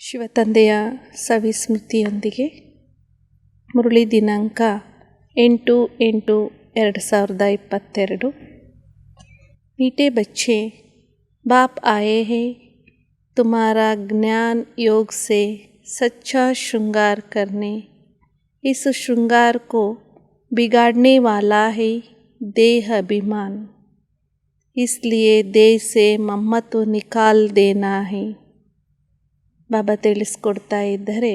ಶಿವತಂದೆಯ ಸವಿಸ್ಮೃತಿಯೊಂದಿಗೆ ಮುರಳಿ ದಿನಾಂಕ 8/8/2022। मीठे बच्चे, बाप आए हैं तुम्हारा ज्ञान योग से सच्चा श्रृंगार करने। इस श्रृंगार को बिगाड़ने वाला है देह अभिमान, इसलिए देह से ममत्व निकाल देना है। ಬಾಬಾ ತಿಳಿಸ್ಕೊಡ್ತಾ ಇದ್ದರೆ,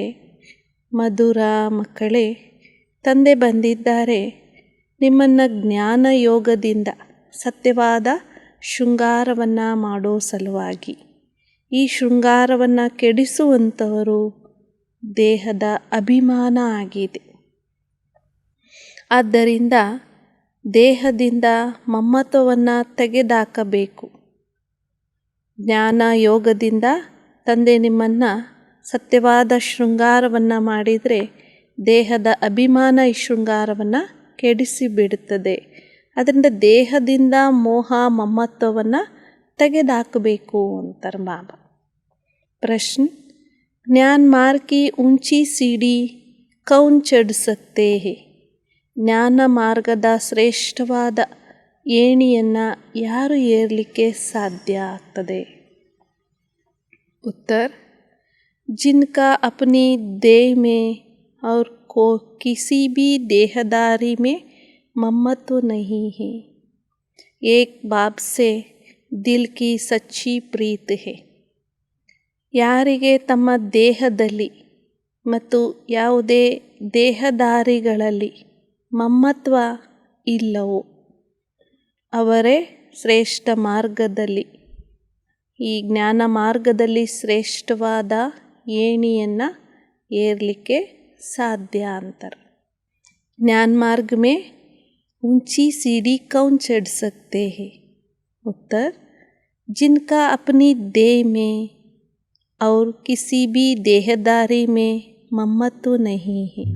ಮಧುರ ಮಕ್ಕಳೇ, ತಂದೆ ಬಂದಿದ್ದಾರೆ ನಿಮ್ಮನ್ನು ಜ್ಞಾನ ಯೋಗದಿಂದ ಸತ್ಯವಾದ ಶೃಂಗಾರವನ್ನು ಮಾಡೋ ಸಲುವಾಗಿ. ಈ ಶೃಂಗಾರವನ್ನು ಕೆಡಿಸುವಂಥವರು ದೇಹದ ಅಭಿಮಾನ ಆಗಿದೆ. ಆದ್ದರಿಂದ ದೇಹದಿಂದ ಮಮತ್ವವನ್ನು ತೆಗೆದಾಕಬೇಕು. ಜ್ಞಾನ ಯೋಗದಿಂದ ತಂದೆ ನಿಮ್ಮನ್ನು ಸತ್ಯವಾದ ಶೃಂಗಾರವನ್ನು ಮಾಡಿದರೆ ದೇಹದ ಅಭಿಮಾನ ಈ ಶೃಂಗಾರವನ್ನು ಕೆಡಿಸಿಬಿಡುತ್ತದೆ. ಅದರಿಂದ ದೇಹದಿಂದ ಮೋಹ ಮಮತ್ವವನ್ನು ತೆಗೆದಾಕಬೇಕು ಅಂತಾರೆ ಬಾಬಾ. ಪ್ರಶ್ನೆ: ಜ್ಞಾನ ಮಾರ್ಗ ಕಿ ऊंची सीढ़ी कौन चढ़ सकते हैं? ಜ್ಞಾನ ಮಾರ್ಗದ ಶ್ರೇಷ್ಠವಾದ ಏಣಿಯನ್ನು ಯಾರು ಏರಲಿಕ್ಕೆ ಸಾಧ್ಯ ಆಗ್ತದೆ? उत्तर: जिनका अपनी देह में और को किसी भी देहदारी में ममत्व नहीं है। एक बाप से दिल की सच्ची प्रीत है। ಯಾರಿಗೆ ತಮ್ಮ ದೇಹದಲ್ಲಿ ಮತ್ತು ಯಾವುದೇ ದೇಹದಾರಿಗಳಲ್ಲಿ ಮಮತ್ವ ಇಲ್ಲವೋ ಅವರೇ ಶ್ರೇಷ್ಠ ಮಾರ್ಗದಲ್ಲಿ, ಈ ಜ್ಞಾನ ಮಾರ್ಗದಲ್ಲಿ ಶ್ರೇಷ್ಠವಾದ ಏಣಿಯನ್ನು ಏರಲಿಕ್ಕೆ ಸಾಧ್ಯ ಅಂತಾರೆ. ಜ್ಞಾನ ಮಾರ್ಗ में ऊंची सीढ़ी कौन चढ़ सकते हैं? उत्तर: जिनका अपनी देह में और किसी भी देहदारी में ममत्व नहीं है।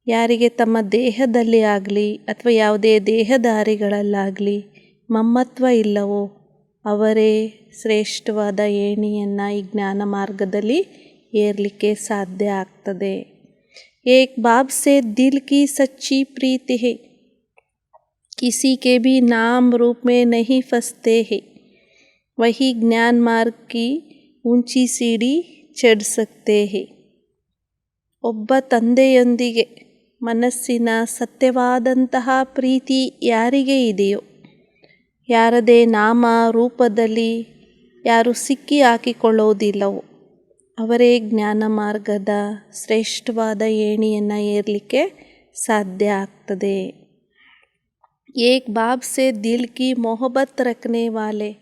ಯಾರಿಗೆ ತಮ್ಮ ದೇಹದಲ್ಲಿ ಆಗಲಿ ಅಥವಾ ಯಾವುದೇ ದೇಹದಾರಿಗಳಲ್ಲಾಗಲಿ ಮಮತ್ವ ಇಲ್ಲವೋ ಅವರೇ ಶ್ರೇಷ್ಠವಾದ ಏಣಿಯನ್ನು ಈ ಜ್ಞಾನ ಮಾರ್ಗದಲ್ಲಿ ಏರಲಿಕ್ಕೆ ಸಾಧ್ಯ ಆಗ್ತದೆ. ಏಕ್ ಬಾಪ್ ಸೆ ದಿಲ್ ಕಿ ಸಚ್ಚಿ ಪ್ರೀತಿ ಹೈ, किसी के भी नाम रूप में नहीं फंसते हैं, वही ज्ञान मार्ग की ऊंची सीढ़ी चढ़ सकते हैं। ಒಬ್ಬ ತಂದೆಯೊಂದಿಗೆ ಮನಸ್ಸಿನ ಸತ್ಯವಾದಂತಹ ಪ್ರೀತಿ ಯಾರಿಗೆ ಇದೆಯೋ, ಯಾರದೇ ನಾಮ ರೂಪದಲ್ಲಿ ಯಾರು ಸಿಕ್ಕಿ ಹಾಕಿಕೊಳ್ಳೋದಿಲ್ಲವೋ ಅವರೇ ಜ್ಞಾನ ಮಾರ್ಗದ ಶ್ರೇಷ್ಠವಾದ ಏಣಿಯನ್ನು ಏರಲಿಕ್ಕೆ ಸಾಧ್ಯ ಆಗ್ತದೆ. एक बाप से दिल की मोहब्बत रखने वाले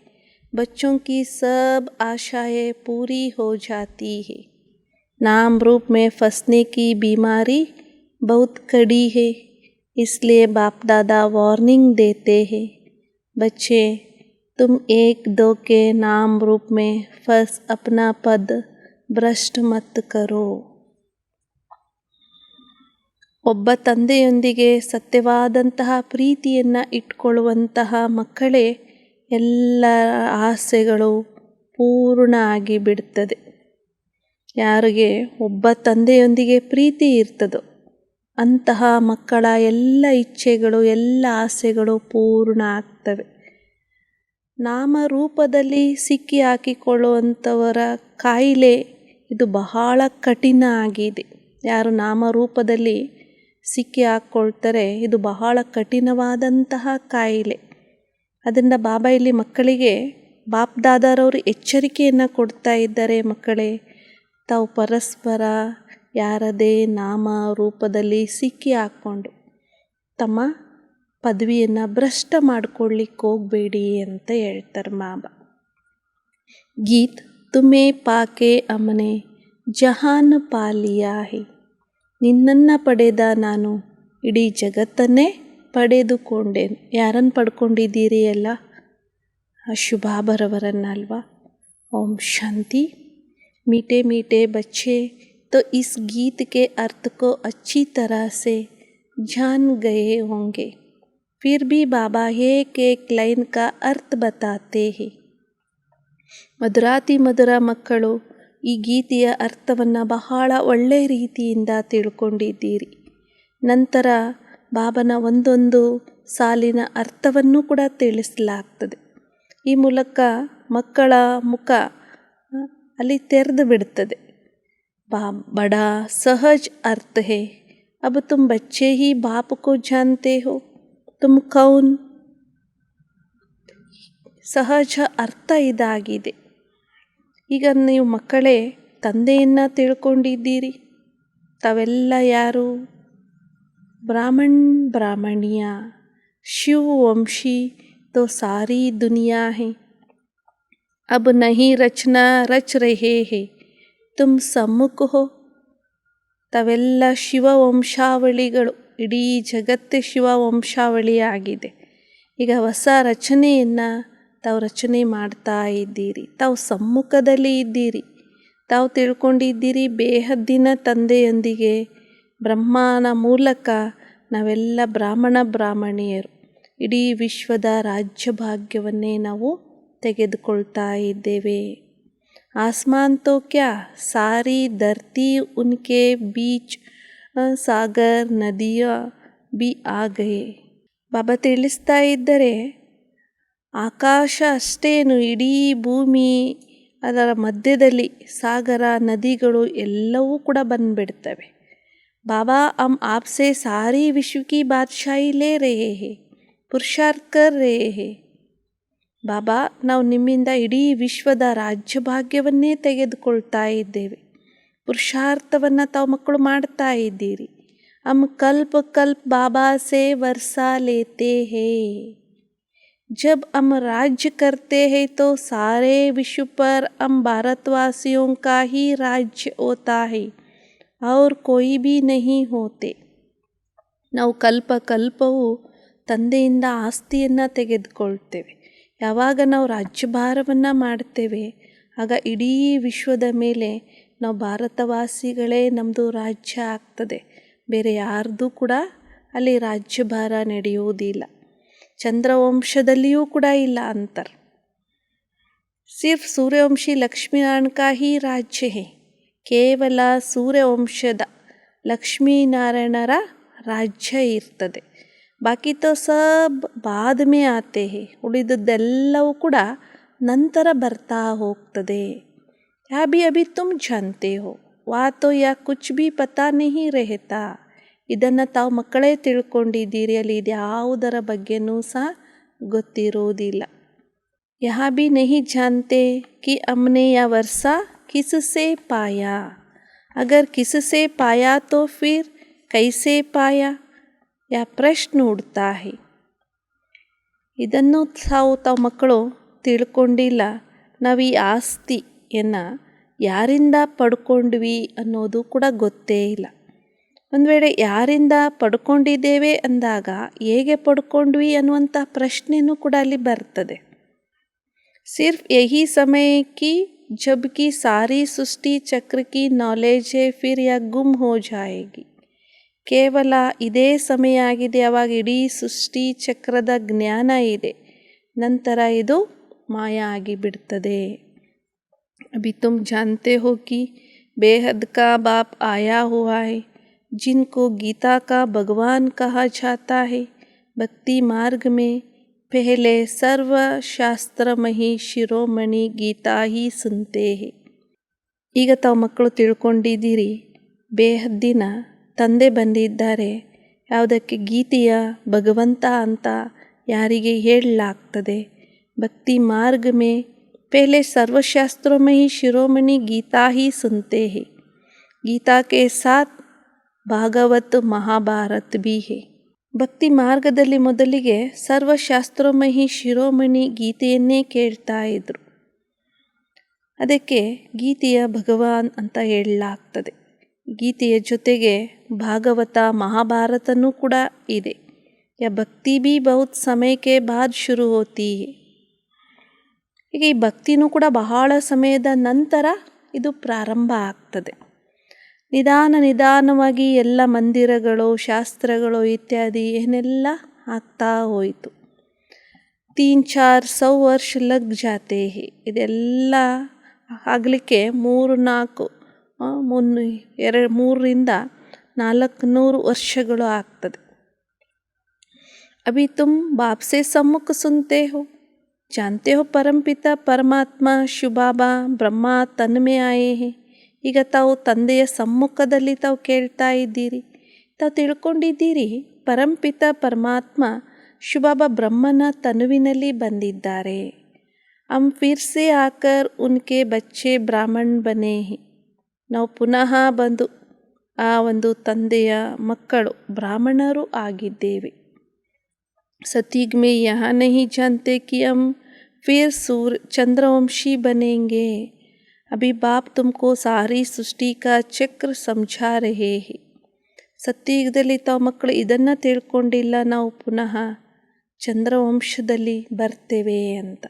बच्चों की सब आशाएं पूरी हो जाती है। नाम रूप में फंसने की बीमारी बहुत कड़ी है, इसलिए बाप दादा वार्निंग देते हैं, बच्चे तुम एक दो के नाम रूप में फंस अपना पद भ्रष्ट मत करो। ಒಬ್ಬ ತಂದೆಯೊಂದಿಗೆ ಸತ್ಯವಾದಂತಹ ಪ್ರೀತಿಯನ್ನು ಇಟ್ಕೊಳ್ಳುವಂತಹ ಮಕ್ಕಳೇ ಎಲ್ಲ ಆಸೆಗಳು ಪೂರ್ಣ ಆಗಿ ಬಿಡುತ್ತದೆ. ಯಾರಿಗೆ ಒಬ್ಬ ತಂದೆಯೊಂದಿಗೆ ಪ್ರೀತಿ ಇರ್ತದೋ ಅಂತಹ ಮಕ್ಕಳ ಎಲ್ಲ ಇಚ್ಛೆಗಳು ಎಲ್ಲ ಆಸೆಗಳು ಪೂರ್ಣ ಆಗ್ತವೆ. ನಾಮರೂಪದಲ್ಲಿ ಸಿಕ್ಕಿ ಹಾಕಿಕೊಳ್ಳುವಂಥವರ ಕಾಯಿಲೆ ಇದು ಬಹಳ ಕಠಿಣ ಆಗಿದೆ. ಯಾರು ನಾಮರೂಪದಲ್ಲಿ ಸಿಕ್ಕಿ ಹಾಕ್ಕೊಳ್ತಾರೆ ಇದು ಬಹಳ ಕಠಿಣವಾದಂತಹ ಕಾಯಿಲೆ. ಅದರಿಂದ ಬಾಬಾ ಇಲ್ಲಿ ಮಕ್ಕಳಿಗೆ ಬಾಪ್ ದಾದಾರವರು ಎಚ್ಚರಿಕೆಯನ್ನು ಕೊಡ್ತಾ ಇದ್ದಾರೆ. ಮಕ್ಕಳೇ, ತಾವು ಪರಸ್ಪರ ಯಾರದೇ ನಾಮ ರೂಪದಲ್ಲಿ ಸಿಕ್ಕಿ ಹಾಕ್ಕೊಂಡು ತಮ್ಮ ಪದವಿಯನ್ನು ಭ್ರಷ್ಟ ಮಾಡಿಕೊಳ್ಳಿಕ್ಕೆ ಹೋಗಬೇಡಿ ಅಂತ ಹೇಳ್ತಾರೆ ಬಾಬಾ. ಗೀತ್ ತುಮೇ ಪಾಕೆ ಅಮನೆ ಜಹಾನ್ ಪಾಲಿಯಾ ಹೈ, ನಿನ್ನನ್ನು ಪಡೆದ ನಾನು ಇಡೀ ಜಗತ್ತನ್ನೇ ಪಡೆದುಕೊಂಡೇನು. ಯಾರನ್ನು ಪಡ್ಕೊಂಡಿದ್ದೀರಿ ಅಲ್ಲ? ಶುಭಾಬರವರನ್ನಲ್ವಾ? ಓಂ ಶಾಂತಿ. मीठे मीठे बच्चे तो इस गीत के अर्थ को अच्छी तरह से जान गए होंगे, फिर भी बाबा एक एक लाइन का अर्थ बताते हैं। ಮಧುರಾತಿ ಮಧುರ ಮಕ್ಕಳು, ಈ ಗೀತೆಯ ಅರ್ಥವನ್ನು ಬಹಳ ಒಳ್ಳೆಯ ರೀತಿಯಿಂದ ತಿಳ್ಕೊಂಡಿದ್ದೀರಿ. ನಂತರ ಬಾಬನ ಒಂದೊಂದು ಸಾಲಿನ ಅರ್ಥವನ್ನು ಕೂಡ ತಿಳಿಸಲಾಗ್ತದೆ. ಈ ಮೂಲಕ ಮಕ್ಕಳ ಮುಖ ಅಲ್ಲಿ ತೆರೆದು ಬಿಡ್ತದೆ. बड़ा सहज अर्थ है, अब तुम बच्चे ही बाप को जानते हो, तुम कौन. ಸಹಜ ಅರ್ಥ ಇದಾಗಿದೆ. ಈಗ ನೀವು ಮಕ್ಕಳೇ ತಂದೆಯನ್ನು ತಿಳ್ಕೊಂಡಿದ್ದೀರಿ. ತಾವೆಲ್ಲ ಯಾರು? ಬ್ರಾಹ್ಮಣಿಯ ಶಿವ ವಂಶಿ तो सारी दुनिया है, अब नहीं रचना रच रहे हैं, ತುಮ್ ಸಮ್ಮುಖ ಹೋ. ತಾವೆಲ್ಲ ಶಿವವಂಶಾವಳಿಗಳು, ಇಡೀ ಜಗತ್ತು ಶಿವವಂಶಾವಳಿಯಾಗಿದೆ. ಈಗ ಹೊಸ ರಚನೆಯನ್ನು ತಾವು ರಚನೆ ಮಾಡ್ತಾ ಇದ್ದೀರಿ. ತಾವು ಸಮ್ಮುಖದಲ್ಲಿ ಇದ್ದೀರಿ. ತಾವು ತಿಳ್ಕೊಂಡಿದ್ದೀರಿ ಬೇಹದ್ದಿನ ತಂದೆಯೊಂದಿಗೆ ಬ್ರಹ್ಮನ ಮೂಲಕ ನಾವೆಲ್ಲ ಬ್ರಾಹ್ಮಣಿಯರು. ಇಡೀ ವಿಶ್ವದ ರಾಜ್ಯಭಾಗ್ಯವನ್ನೇ ನಾವು ತೆಗೆದುಕೊಳ್ತಾ ಇದ್ದೇವೆ. आसमान तो क्या, सारी धरती उनके बीच सागर नदियाँ भी आ गए. ಬಾಬಾ ತಿಳಿಸ್ತಾ ಇದ್ದರೆ ಆಕಾಶ ಅಷ್ಟೇನು, ಇಡೀ ಭೂಮಿ ಅದರ ಮಧ್ಯದಲ್ಲಿ ಸಾಗರ ನದಿಗಳು ಎಲ್ಲವೂ ಕೂಡ ಬಂದುಬಿಡ್ತವೆ. ಬಾಬಾ हम आपसे सारी विश्व की बादशाही ले रहे हैं, पुरुषार्थ कर रहे हैं. ಬಾಬಾ, ನಾವು ನಿಮ್ಮಿಂದ ಇಡೀ ವಿಶ್ವದ ರಾಜ್ಯಭಾಗ್ಯವನ್ನೇ ತೆಗೆದುಕೊಳ್ತಾ ಇದ್ದೇವೆ. ಪುರುಷಾರ್ಥವನ್ನು ತಾವು ಮಕ್ಕಳು ಮಾಡ್ತಾ ಇದ್ದೀರಿ. ಹಮ್ ಕಲ್ಪ ಕಲ್ಪ ಬಾಬಾ ಸೇ ವರ್ಸಾ ಲೇತೆ ಹೇ. ಜಬ್ ಹಮ್ ರಾಜ್ಯ ಕರ್ತೆ ಹೇ ತೋ ಸಾರೇ ವಿಶ್ವ ಪರ್ ಹಮ್ ಭಾರತವಾಸಿಯೋಂ ಕಾ ಹಿ ರಾಜ್ಯ ಹೋತಾ ಹೇ ಔರ್ ಕೋಯಿ ಭೀ ನಹೀ ಹೋತೆ. ನಾವು ಕಲ್ಪವು ತಂದೆಯಿಂದ ಆಸ್ತಿಯನ್ನು ತೆಗೆದುಕೊಳ್ತೇವೆ. ಯಾವಾಗ ನಾವು ರಾಜ್ಯಭಾರವನ್ನು ಮಾಡ್ತೇವೆ ಆಗ ಇಡೀ ವಿಶ್ವದ ಮೇಲೆ ನಾವು ಭಾರತವಾಸಿಗಳೇ ನಮ್ಮದು ರಾಜ್ಯ ಆಗ್ತದೆ. ಬೇರೆ ಯಾರ್ದು ಕೂಡ ಅಲ್ಲಿ ರಾಜ್ಯಭಾರ ನಡೆಯುವುದಿಲ್ಲ. ಚಂದ್ರವಂಶದಲ್ಲಿಯೂ ಕೂಡ ಇಲ್ಲ ಅಂತರ್. ಸಿರ್ಫ್ ಸೂರ್ಯವಂಶಿ ಲಕ್ಷ್ಮೀನಾರಾಯಣ ಕಾ ಹಿ ರಾಜ್ಯ ಹೇ. ಕೇವಲ ಸೂರ್ಯವಂಶದ ಲಕ್ಷ್ಮೀನಾರಾಯಣರ ರಾಜ್ಯ ಇರ್ತದೆ. ಬಾಕಿ ತೋ ಸಬ್ ಬಾದ್ ಮೇ ಆತೆ ಹೇ. ಉಳಿದದ್ದೆಲ್ಲವೂ ಕೂಡ ನಂತರ ಬರ್ತಾ ಹೋಗ್ತದೆ. ಯಾ ಭಿ ಅಭಿ ತುಮ್ ಜಾನ್ತೆ ಹೋ, ವಾ ತೋ ಯಾ ಕುಚ್ ಭಿ ಪತಾ ನಹೀ ರೆಹತಾ. ಇದನ್ನು ತಾವು ಮಕ್ಕಳೇ ತಿಳ್ಕೊಂಡಿದ್ದೀರಿ. ಅಲ್ಲಿ ಇದ್ಯಾವುದರ ಬಗ್ಗೆನೂ ಸಹ ಗೊತ್ತಿರೋದಿಲ್ಲ. ಯಹಾ ಭಿ ನಹೀ ಜಾನ್ತೆ ಕಿ ಅಮ್ನೆ ಯಾ ವರ್ಸಾ ಕಿಸ್ಸೆ ಪಾಯಾ. ಅಗರ್ ಕಿಸ್ಸೆ ಪಾಯಾ ತೋ ಫಿರ್ ಕೈಸೆ ಪಾಯಾ ಯಾ ಪ್ರಶ್ನೆ ಉಡ್ತಾ ಹೇ. ಇದನ್ನು ತಾವು ಮಕ್ಕಳು ತಿಳ್ಕೊಂಡಿಲ್ಲ. ನಾವು ಈ ಆಸ್ತಿಯನ್ನು ಯಾರಿಂದ ಪಡ್ಕೊಂಡ್ವಿ ಅನ್ನೋದು ಕೂಡ ಗೊತ್ತೇ ಇಲ್ಲ. ಒಂದು ವೇಳೆ ಯಾರಿಂದ ಪಡ್ಕೊಂಡಿದ್ದೇವೆ ಅಂದಾಗ ಹೇಗೆ ಪಡ್ಕೊಂಡ್ವಿ ಅನ್ನುವಂಥ ಪ್ರಶ್ನೆಯೂ ಕೂಡ ಅಲ್ಲಿ ಬರ್ತದೆ. ಸಿರ್ಫ್ ಯಹಿ ಸಮಯ ಕಿ ಜಬ್ ಕಿ ಸಾರಿ ಸೃಷ್ಟಿ ಚಕ್ರ ಕಿ ನಾಲೆಜ್ ಹೇ ಫಿರ್ ಯಾ ಗುಮ್ ಹೋ ಜಾಯೇಗಿ. ಕೇವಲ ಇದೇ ಸಮಯ ಆಗಿದೆ, ಆವಾಗ ಇಡೀ ಸೃಷ್ಟಿ ಚಕ್ರದ ಜ್ಞಾನ ಇದೆ, ನಂತರ ಇದು ಮಾಯ ಆಗಿಬಿಡ್ತದೆ. ಅಭಿ ತುಮ್ ಜಾನ್ತೆ ಹೋ ಕಿ ಬೇಹದ್ ಕಾ ಬಾಪ್ ಆಯಾ ಹುವಾ ಹೈ, जिनको गीता का भगवान कहा जाता है. भक्ति मार्ग में पहले सर्वशास्त्रमयी ಶಿರೋಮಣಿ ಗೀತಾ ಹಿ ಸುನ್ತೆ ಹೇ. ಈಗ ತಾವು ಮಕ್ಕಳು ತಿಳ್ಕೊಂಡಿದ್ದೀರಿ ಬೇಹದ್ದಿನ ತಂದೆ ಬಂದಿದ್ದಾರೆ. ಯಾವುದಕ್ಕೆ? ಗೀತೆಯ ಭಗವಂತ ಅಂತ ಯಾರಿಗೆ ಹೇಳಲಾಗ್ತದೆ. ಭಕ್ತಿ ಮಾರ್ಗ ಮೇ ಪಹಲೆ ಸರ್ವಶಾಸ್ತ್ರೋಮಯಿ ಶಿರೋಮಣಿ ಗೀತಾ ಹಿ ಸುನ್ತೆ ಹೇ. ಗೀತಾ ಕೆ ಸಾಥ್ ಭಾಗವತ್ ಮಹಾಭಾರತ್ ಭೀ ಹೇ. ಭಕ್ತಿ ಮಾರ್ಗದಲ್ಲಿ ಮೊದಲಿಗೆ ಸರ್ವಶಾಸ್ತ್ರೋಮಯಿ ಶಿರೋಮಣಿ ಗೀತೆಯನ್ನೇ ಕೇಳ್ತಾ ಇದ್ರು. ಅದಕ್ಕೆ ಗೀತೆಯ ಭಗವಾನ್ ಅಂತ ಹೇಳಲಾಗ್ತದೆ. ಗೀತೆಯ ಜೊತೆಗೆ ಭಾಗವತ ಮಹಾಭಾರತನೂ ಕೂಡ ಇದೆ. ಯಾ ಭಕ್ತಿ ಭೀ ಬಹುತ್ ಸಮಯಕ್ಕೆ ಬಾದ್ ಶುರು ಹೋತಿ ಹೇ. ಈಗ ಈ ಭಕ್ತಿನೂ ಕೂಡ ಬಹಳ ಸಮಯದ ನಂತರ ಇದು ಪ್ರಾರಂಭ ಆಗ್ತದೆ. ನಿಧಾನವಾಗಿ ಎಲ್ಲ ಮಂದಿರಗಳು, ಶಾಸ್ತ್ರಗಳು ಇತ್ಯಾದಿ ಏನೆಲ್ಲ ಆಗ್ತಾ ಹೋಯಿತು. 300-400 ವರ್ಷ ಲಗ್ ಜಾತೆ ಹೇ. ಇದೆಲ್ಲ ಆಗಲಿಕ್ಕೆ 300ರಿಂದ 400 ವರ್ಷಗಳು ಆಗ್ತದೆ. ಅಭಿ ತುಮ್ ಬಾಪ್ ಸೆ ಸಮ್ಮುಖ ಸುನ್ತೆ ಹೋ, ಜಾನ್ತೆ ಹೋ ಪರಂಪಿತ ಪರಮಾತ್ಮ ಶಿವಬಾಬಾ ಬ್ರಹ್ಮ ತನ್ಮೆ ಆಯೇ ಹೇ. ಈಗ ತಾವು ತಂದೆಯ ಸಮ್ಮುಖದಲ್ಲಿ ತಾವು ಕೇಳ್ತಾ ಇದ್ದೀರಿ, ತಾವು ತಿಳ್ಕೊಂಡಿದ್ದೀರಿ ಪರಂಪಿತ ಪರಮಾತ್ಮ ಶಿವಬಾಬಾ ಬ್ರಹ್ಮನ ತನುವಿನಲ್ಲಿ ಬಂದಿದ್ದಾರೆ. ಹಮ್ ಫಿರ್ ಸೆ ಆಕರ್ ಉನ್ಕೆ ಬಚ್ಚೆ ಬ್ರಾಹ್ಮಣ್ ಬನೆ ಹೇ. ನಾವು ಪುನಃ ಬಂದು ಆ ಒಂದು ತಂದೆಯ ಮಕ್ಕಳು ಬ್ರಾಹ್ಮಣರು ಆಗಿದ್ದೇವೆ. सतयुग में यहाँ नहीं जानते कि हम फिर चंद्रवंशी बनेंगे. अभी बाप तुमको सारी सृष्टि का चक्र समझा रहे हैं. ಸತ್ಯಯುಗದಲ್ಲಿ ತಾವು ಮಕ್ಕಳು ಇದನ್ನು ತಿಳ್ಕೊಂಡಿಲ್ಲ, ನಾವು ಪುನಃ ಚಂದ್ರವಂಶದಲ್ಲಿ ಬರ್ತೇವೆ ಅಂತ,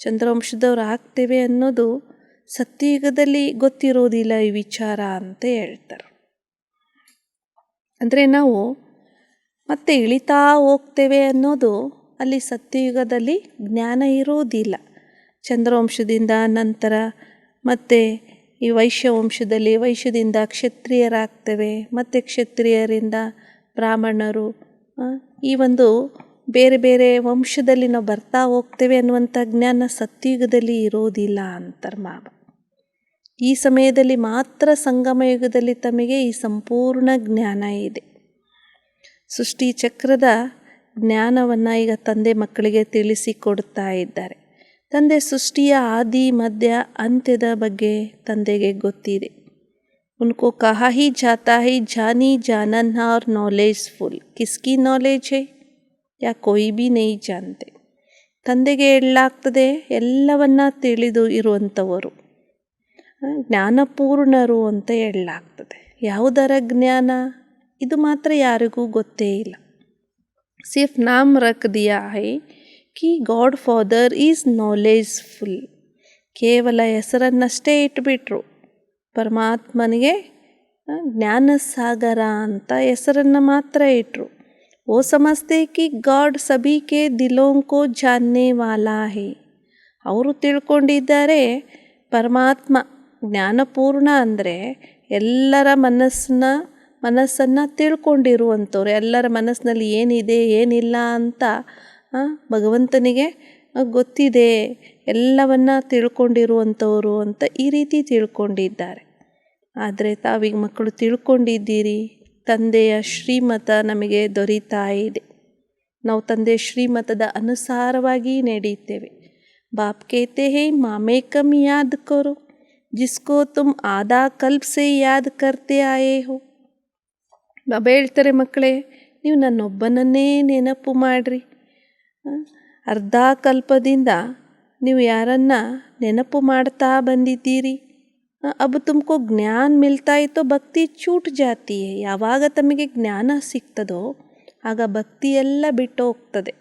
ಚಂದ್ರವಂಶದವ್ರು ಆಗ್ತೇವೆ ಅನ್ನೋದು ಸತ್ಯಯುಗದಲ್ಲಿ ಗೊತ್ತಿರೋದಿಲ್ಲ ಈ ವಿಚಾರ ಅಂತ ಹೇಳ್ತಾರೆ. ಅಂದರೆ ನಾವು ಮತ್ತೆ ಇಳಿತಾ ಹೋಗ್ತೇವೆ ಅನ್ನೋದು ಅಲ್ಲಿ ಸತ್ಯಯುಗದಲ್ಲಿ ಜ್ಞಾನ ಇರೋದಿಲ್ಲ. ಚಂದ್ರವಂಶದಿಂದ ನಂತರ ಮತ್ತೆ ಈ ವೈಶ್ಯದಿಂದ ಕ್ಷತ್ರಿಯರಾಗ್ತೇವೆ, ಮತ್ತು ಕ್ಷತ್ರಿಯರಿಂದ ಬ್ರಾಹ್ಮಣರು, ಈ ಒಂದು ಬೇರೆ ಬೇರೆ ವಂಶದಲ್ಲಿ ನಾವು ಬರ್ತಾ ಹೋಗ್ತೇವೆ ಅನ್ನುವಂಥ ಜ್ಞಾನ ಸತ್ಯಯುಗದಲ್ಲಿ ಇರೋದಿಲ್ಲ ಅಂತಾರೆ ಬಾಬಾ. ಈ ಸಮಯದಲ್ಲಿ ಮಾತ್ರ ಸಂಗಮ ಯುಗದಲ್ಲಿ ತಮಗೆ ಈ ಸಂಪೂರ್ಣ ಜ್ಞಾನ ಇದೆ. ಸೃಷ್ಟಿ ಚಕ್ರದ ಜ್ಞಾನವನ್ನು ಈಗ ತಂದೆ ಮಕ್ಕಳಿಗೆ ತಿಳಿಸಿಕೊಡ್ತಾ ಇದ್ದಾರೆ. ತಂದೆ ಸೃಷ್ಟಿಯ ಆದಿ ಮಧ್ಯ ಅಂತ್ಯದ ಬಗ್ಗೆ ತಂದೆಗೆ ಗೊತ್ತಿದೆ. ಉನ್ಕೋ ಕಹಾ ಹಿ ಜಾತಾ ಹೈ ಜಾನಿ ಜಾನನ್ और नॉलेजफुल. किसकी नॉलेज है या कोई भी नहीं जानते. ತಂದೆಗೆ ಹೇಳಲಾಗ್ತದೆ ಎಲ್ಲವನ್ನ ತಿಳಿದು ಇರುವಂಥವರು ಜ್ಞಾನಪೂರ್ಣರು ಅಂತ ಹೇಳಲಾಗ್ತದೆ. ಯಾವುದರ ಜ್ಞಾನ ಇದು ಮಾತ್ರ ಯಾರಿಗೂ ಗೊತ್ತೇ ಇಲ್ಲ. ಸಿರ್ಫ್ ನಾಮ್ ರಖ್ ದಿಯಾ ಹೈ ಕಿ ಗಾಡ್ ಫಾದರ್ ಈಸ್ ನಾಲೆಜ್ಫುಲ್. ಕೇವಲ ಹೆಸರನ್ನಷ್ಟೇ ಇಟ್ಬಿಟ್ರು. ಪರಮಾತ್ಮನಿಗೆ ಜ್ಞಾನ ಸಾಗರ ಅಂತ ಹೆಸರನ್ನು ಮಾತ್ರ ಇಟ್ಟರು. ಓ ಸಮಜ್ತೆ ಕಿ ಗಾಡ್ ಸಭಿ ಕೆ ದಿಲೋಂ ಕೋ ಜಾನ್ನೆ ವಾಲಾ ಹೈ. ಅವರು ತಿಳ್ಕೊಂಡಿದ್ದಾರೆ ಪರಮಾತ್ಮ ಜ್ಞಾನಪೂರ್ಣ ಅಂದರೆ ಎಲ್ಲರ ಮನಸ್ಸನ್ನು ತಿಳ್ಕೊಂಡಿರುವಂಥವ್ರು, ಎಲ್ಲರ ಮನಸ್ಸಿನಲ್ಲಿ ಏನಿದೆ ಏನಿಲ್ಲ ಅಂತ ಭಗವಂತನಿಗೆ ಗೊತ್ತಿದೆ, ಎಲ್ಲವನ್ನ ತಿಳ್ಕೊಂಡಿರುವಂಥವ್ರು ಅಂತ ಈ ರೀತಿ ತಿಳ್ಕೊಂಡಿದ್ದಾರೆ. ಆದರೆ ತಾವೀಗ ಮಕ್ಕಳು ತಿಳ್ಕೊಂಡಿದ್ದೀರಿ, ತಂದೆಯ ಶ್ರೀಮತ ನಮಗೆ ದೊರೀತಾ ಇದೆ. ನಾವು ತಂದೆಯ ಶ್ರೀಮತದ ಅನುಸಾರವಾಗಿ ನಡೀತೇವೆ. ಬಾಪ್ ಕೇತೆ ಹೇ ಮಾಮೇಕಂ ಯಾದ್ ಕರೋ ಜಿಸ್ಕೋ ತುಮ್ ಆದಾ ಕಲ್ಪ್ ಸೆ ಯಾದ್ ಕರ್ತೆ ಆಯೇ ಹೋ. ಬಾಬಾ ಹೇಳ್ತಾರೆ, ಮಕ್ಕಳೇ ನೀವು ನನ್ನೊಬ್ಬನನ್ನೇ ನೆನಪು ಮಾಡಿರಿ. ಅರ್ಧ ಕಲ್ಪದಿಂದ ನೀವು ಯಾರನ್ನ ನೆನಪು ಮಾಡ್ತಾ ಬಂದಿದ್ದೀರಿ. ಅಬ್ ತುಮಕೋ ಜ್ಞಾನ ಮಿಲ್ತಾ ಇತ್ತೋ ಭಕ್ತಿ ಚೂಟ್ ಜಾತಿ ಹೈ. ಯಾವಾಗ ತಮಗೆ ಜ್ಞಾನ ಸಿಗ್ತದೋ ಆಗ ಭಕ್ತಿ ಎಲ್ಲ ಬಿಟ್ಟು ಹೋಗ್ತದೆ.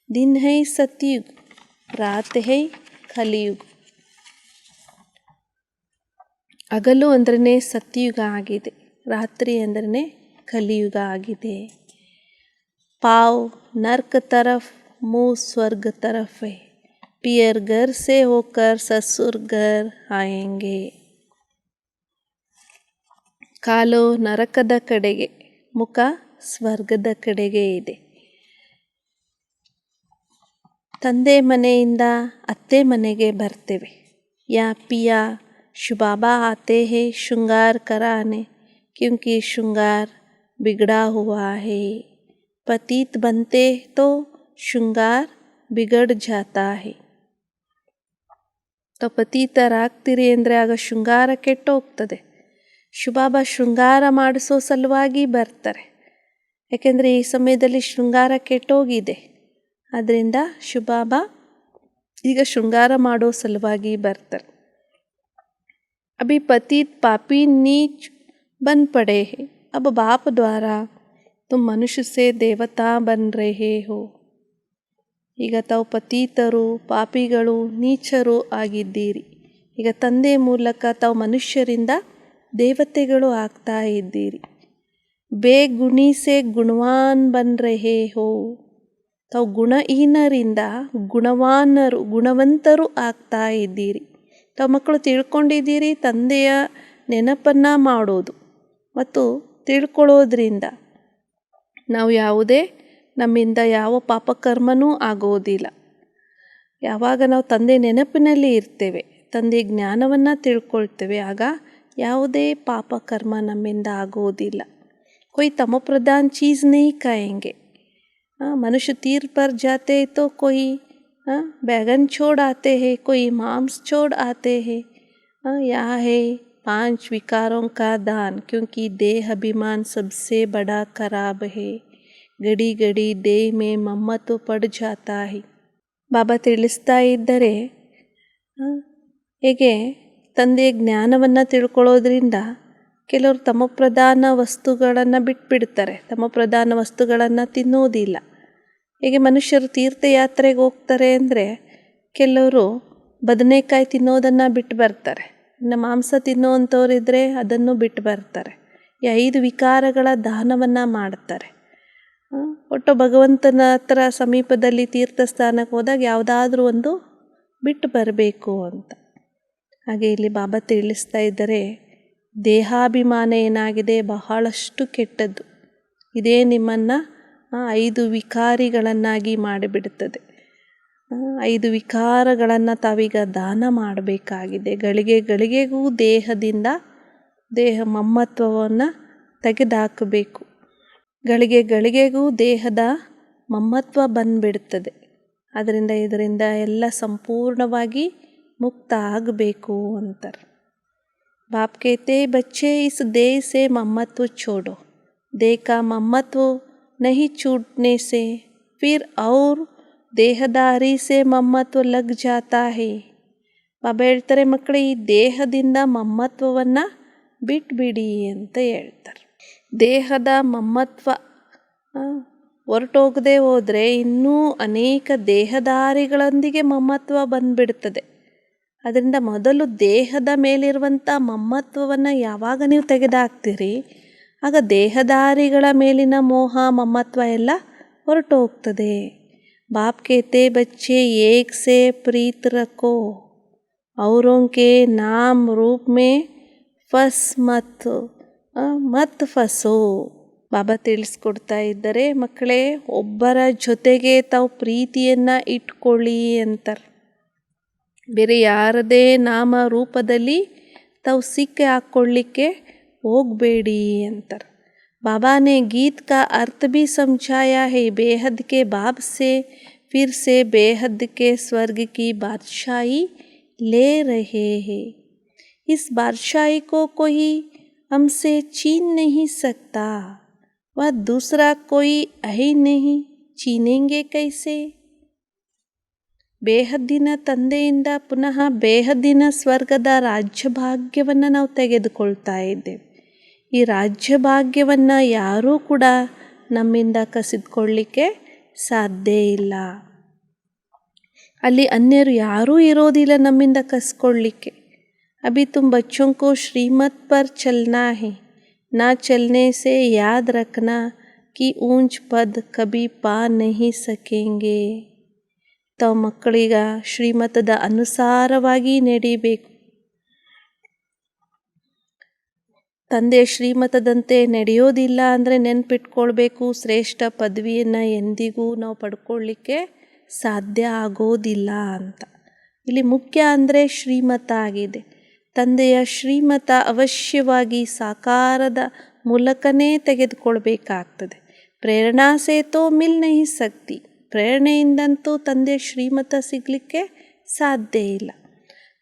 ದಿನ್ ಹೈ ಸತ್ಯುಗ್, ರಾತ್ ಹೈ ಕಲಿಯುಗ್. ಹಗಲು ಅಂದ್ರೇ ಸತ್ಯುಗ ಆಗಿದೆ, ರಾತ್ರಿ ಅಂದ್ರೇ ಕಲಿಯುಗ ಆಗಿದೆ. ಪಾವ್ ನರ್ಕ ತರಫ್ मुँह स्वर्ग तरफ है. पियर घर से होकर ससुर घर आएंगे. ಕಾಲು ನರಕದ ಕಡೆಗೆ, ಮುಖ ಸ್ವರ್ಗದ ಕಡೆಗೆ ಇದೆ. ತಂದೆ ಮನೆಯಿಂದ ಅತ್ತೆ ಮನೆಗೆ ಬರ್ತೇವೆ. ಯಾ ಪಿಯಾ ಶಿವಬಾಬಾ ಆತೆ ಹೇ ಶೃಂಗಾರ ಕರಾನೆ ಕ್ಯೂಂಕಿ ಶೃಂಗಾರ ಬಿಗड़ा हुआ है. पतित बनते तो ಶೃಂಗಾರ ಬಿಗಡ್ ಜಾತಾ ಹೈ. ಪತೀತರಾಗ್ತೀರಿ ಅಂದರೆ ಆಗ ಶೃಂಗಾರ ಕೆಟ್ಟೋಗ್ತದೆ. ಶಿವಬಾಬಾ ಶೃಂಗಾರ ಮಾಡಿಸೋ ಸಲುವಾಗಿ ಬರ್ತಾರೆ. ಯಾಕೆಂದರೆ ಈ ಸಮಯದಲ್ಲಿ ಶೃಂಗಾರ ಕೆಟ್ಟೋಗಿದೆ. ಆದ್ದರಿಂದ ಶಿವಬಾಬಾ ಈಗ ಶೃಂಗಾರ ಮಾಡೋ ಸಲುವಾಗಿ ಬರ್ತಾರೆ. ಅಭಿ ಪತೀತ್ ಪಾಪಿ ನೀಚ್ ಬನ್ ಪಡೆ ಹೇ. ಅಬ್ ಬಾಪ್ ದ್ವಾರ ತುಮ್ ಮನುಷ್ಯ ಸೇ ದೇವತಾ ಬನ್ ರಹೇ ಹೋ. ಈಗ ತಾವು ಪತೀತರು, ಪಾಪಿಗಳು, ನೀಚರು ಆಗಿದ್ದೀರಿ. ಈಗ ತಂದೆ ಮೂಲಕ ತಾವು ಮನುಷ್ಯರಿಂದ ದೇವತೆಗಳು ಆಗ್ತಾ ಇದ್ದೀರಿ. ಬೇಗುಣಿ ಸೆ ಗುಣವಾನ್ ಬನ್ ರಹೇ ಹೋ. ತಾವು ಗುಣಹೀನರಿಂದ ಗುಣವಂತರು ಆಗ್ತಾ ಇದ್ದೀರಿ. ತಾವು ಮಕ್ಕಳು ತಿಳ್ಕೊಂಡಿದ್ದೀರಿ, ತಂದೆಯ ನೆನಪನ್ನು ಮಾಡೋದು ಮತ್ತು ತಿಳ್ಕೊಳ್ಳೋದ್ರಿಂದ ನಾವು ನಮ್ಮಿಂದ ಯಾವ ಪಾಪಕರ್ಮನೂ ಆಗೋದಿಲ್ಲ. ಯಾವಾಗ ನಾವು ತಂದೆ ನೆನಪಿನಲ್ಲಿ ಇರ್ತೇವೆ, ತಂದೆ ಜ್ಞಾನವನ್ನು ತಿಳ್ಕೊಳ್ತೇವೆ, ಆಗ ಯಾವುದೇ ಪಾಪಕರ್ಮ ನಮ್ಮಿಂದ ಆಗೋದಿಲ್ಲ. कोई तमो प्रधान चीज़ नहीं खाएंगे. मनुष्य तीर पर जाते तो कोई बैगन छोड़ आते हैं, कोई मांस छोड़ आते हैं. यह है 5 विकारों का दान, क्योंकि देह अभिमान सबसे बड़ा खराब है. गड़ी गड़ी देह में ममत्व पड़ जाता है. ಬಾಬಾ ತಿಳಿಸ್ತಾ ಇದ್ದರೆ ಹೇಗೆ ತಂದೆ ಜ್ಞಾನವನ್ನು ತಿಳ್ಕೊಳ್ಳೋದ್ರಿಂದ ಕೆಲವರು ತಮೋಪ್ರಧಾನ ವಸ್ತುಗಳನ್ನು ಬಿಟ್ಬಿಡ್ತಾರೆ, ತಮೋಪ್ರಧಾನ ವಸ್ತುಗಳನ್ನು ತಿನ್ನೋದಿಲ್ಲ. ಹೇಗೆ ಮನುಷ್ಯರು ತೀರ್ಥಯಾತ್ರೆಗೆ ಹೋಗ್ತಾರೆ ಅಂದರೆ ಕೆಲವರು ಬದನೆಕಾಯಿ ತಿನ್ನೋದನ್ನು ಬಿಟ್ಟು ಬರ್ತಾರೆ, ಇನ್ನು ಮಾಂಸ ತಿನ್ನೋವಂಥವ್ರಿದ್ದರೆ ಅದನ್ನು ಬಿಟ್ಟು ಬರ್ತಾರೆ. ಈ 5 ವಿಕಾರಗಳ ದಾನವನ್ನು ಮಾಡ್ತಾರೆ. ಒಟ್ಟು ಭಗವಂತನ ಹತ್ರ ಸಮೀಪದಲ್ಲಿ ತೀರ್ಥ ಸ್ಥಾನಕ್ಕೆ ಹೋದಾಗ ಯಾವುದಾದ್ರೂ ಒಂದು ಬಿಟ್ಟು ಬರಬೇಕು ಅಂತ. ಹಾಗೆ ಇಲ್ಲಿ ಬಾಬಾ ತಿಳಿಸ್ತಾ ಇದ್ದರೆ ದೇಹಾಭಿಮಾನ ಏನಾಗಿದೆ ಬಹಳಷ್ಟು ಕೆಟ್ಟದ್ದು. ಇದೇ ನಿಮ್ಮನ್ನು 5 ವಿಕಾರಿಗಳನ್ನಾಗಿ ಮಾಡಿಬಿಡುತ್ತದೆ. 5 ವಿಕಾರಗಳನ್ನು ತಾವೀಗ ದಾನ ಮಾಡಬೇಕಾಗಿದೆ. ಗಳಿಗೆ ಗಳಿಗೆಗೂ ದೇಹದಿಂದ ದೇಹ ಮಮ್ಮತ್ವವನ್ನು ತೆಗೆದುಹಾಕಬೇಕು. ಗಳಿಗೆ ಗಳಿಗೆಗೂ ದೇಹದ ಮಮ್ಮತ್ವ ಬಂದುಬಿಡ್ತದೆ. ಇದರಿಂದ ಎಲ್ಲ ಸಂಪೂರ್ಣವಾಗಿ ಮುಕ್ತ ಆಗಬೇಕು ಅಂತಾರೆ. बाप कहते बच्चे इस देह से ममत्व छोड़ो. देह का ममत्व नहीं छूटने से फिर और देहदारी से ममत्व लग जाता है. ಬಾಬಾ ಹೇಳ್ತಾರೆ, ಮಕ್ಕಳೇ ಈ ದೇಹದಿಂದ ಮಮ್ಮತ್ವವನ್ನು ಬಿಟ್ಬಿಡಿ ಅಂತ ಹೇಳ್ತಾರೆ. ದೇಹದ ಮಮ್ಮತ್ವ ಹೊರಟೋಗದೆ ಹೋದರೆ ಇನ್ನೂ ಅನೇಕ ದೇಹದಾರಿಗಳೊಂದಿಗೆ ಮಮ್ಮತ್ವ ಬಂದುಬಿಡ್ತದೆ. ಅದರಿಂದ ಮೊದಲು ದೇಹದ ಮೇಲಿರುವಂಥ ಮಮ್ಮತ್ವವನ್ನು ಯಾವಾಗ ನೀವು ತೆಗೆದುಹಾಕ್ತೀರಿ, ಆಗ ದೇಹದಾರಿಗಳ ಮೇಲಿನ ಮೋಹ ಮಮ್ಮತ್ವ ಎಲ್ಲ ಹೊರಟು ಹೋಗ್ತದೆ. ಬಾಪ್ कहते बच्चे एक से प्रीत रखो, औरों के नाम रूप में फस ಮತ್ ಫಸೋ. ಬಾಬಾ ತಿಳಿಸ್ಕೊಡ್ತಾ ಇದ್ದಾರೆ, ಮಕ್ಕಳೇ ಒಬ್ಬರ ಜೊತೆಗೆ ತಾವು ಪ್ರೀತಿಯನ್ನು ಇಟ್ಕೊಳ್ಳಿ ಅಂತಾರೆ. ಬೇರೆ ಯಾರದೇ ನಾಮ ರೂಪದಲ್ಲಿ ತಾವು ಸಿಕ್ಕಿ ಹಾಕ್ಕೊಳ್ಳಿಕ್ಕೆ ಹೋಗಬೇಡಿ ಅಂತಾರೆ. बाबा ने गीत का अर्थ भी समझाया है. बेहद के बाप से फिर से बेहद के स्वर्ग की बादशाही ले रहे हैं. इस बादशाही को कोई हमसे छीन नहीं सकता. वह दूसरा कोई है नहीं, छीनेंगे कैसे. ಬೇಹದ್ದಿನ ತಂದೆಯಿಂದ ಪುನಃ ಬೇಹದ್ದಿನ ಸ್ವರ್ಗದ ರಾಜ್ಯಭಾಗ್ಯವನ್ನು ನಾವು ತೆಗೆದುಕೊಳ್ತಾ ಇದ್ದೇವೆ. ಈ ರಾಜ್ಯಭಾಗ್ಯವನ್ನು ಯಾರೂ ಕೂಡ ನಮ್ಮಿಂದ ಕಸಿದುಕೊಳ್ಳಿಕ್ಕೆ ಸಾಧ್ಯ ಇಲ್ಲ. ಅಲ್ಲಿ ಅನ್ಯರು ಯಾರೂ ಇರೋದಿಲ್ಲ ನಮ್ಮಿಂದ ಕಸ್ಕೊಳ್ಳಿಕ್ಕೆ. अभी तुम बच्चों को श्रीमत पर चलना है. ना चलने से याद रखना कि ऊंच पद कभी पा नहीं सकेंगे. ತಾವು ಮಕ್ಕಳಿಗ ಶ್ರೀಮತದ ಅನುಸಾರವಾಗಿ ನಡಿಬೇಕು. ತಂದೆ ಶ್ರೀಮತದಂತೆ ನಡೆಯೋದಿಲ್ಲ ಅಂದರೆ ನೆನಪಿಟ್ಕೊಳ್ಬೇಕು, ಶ್ರೇಷ್ಠ ಪದವಿಯನ್ನು ಎಂದಿಗೂ ನಾವು ಪಡ್ಕೊಳ್ಳಿಕ್ಕೆ ಸಾಧ್ಯ ಆಗೋದಿಲ್ಲ ಅಂತ. ಇಲ್ಲಿ ಮುಖ್ಯ ಅಂದರೆ ಶ್ರೀಮತ ಆಗಿದೆ. ತಂದೆಯ ಶ್ರೀಮತ ಅವಶ್ಯವಾಗಿ ಸಾಕಾರದ ಮೂಲಕನೇ ತೆಗೆದುಕೊಳ್ಬೇಕಾಗ್ತದೆ. ಪ್ರೇರಣಾ ಸೇ ತೋ ಮಿಲ್ ನಹಿ ಸಕ್ತಿ. ಪ್ರೇರಣೆಯಿಂದಂತೂ ತಂದೆ ಶ್ರೀಮತ ಸಿಗಲಿಕ್ಕೆ ಸಾಧ್ಯ ಇಲ್ಲ.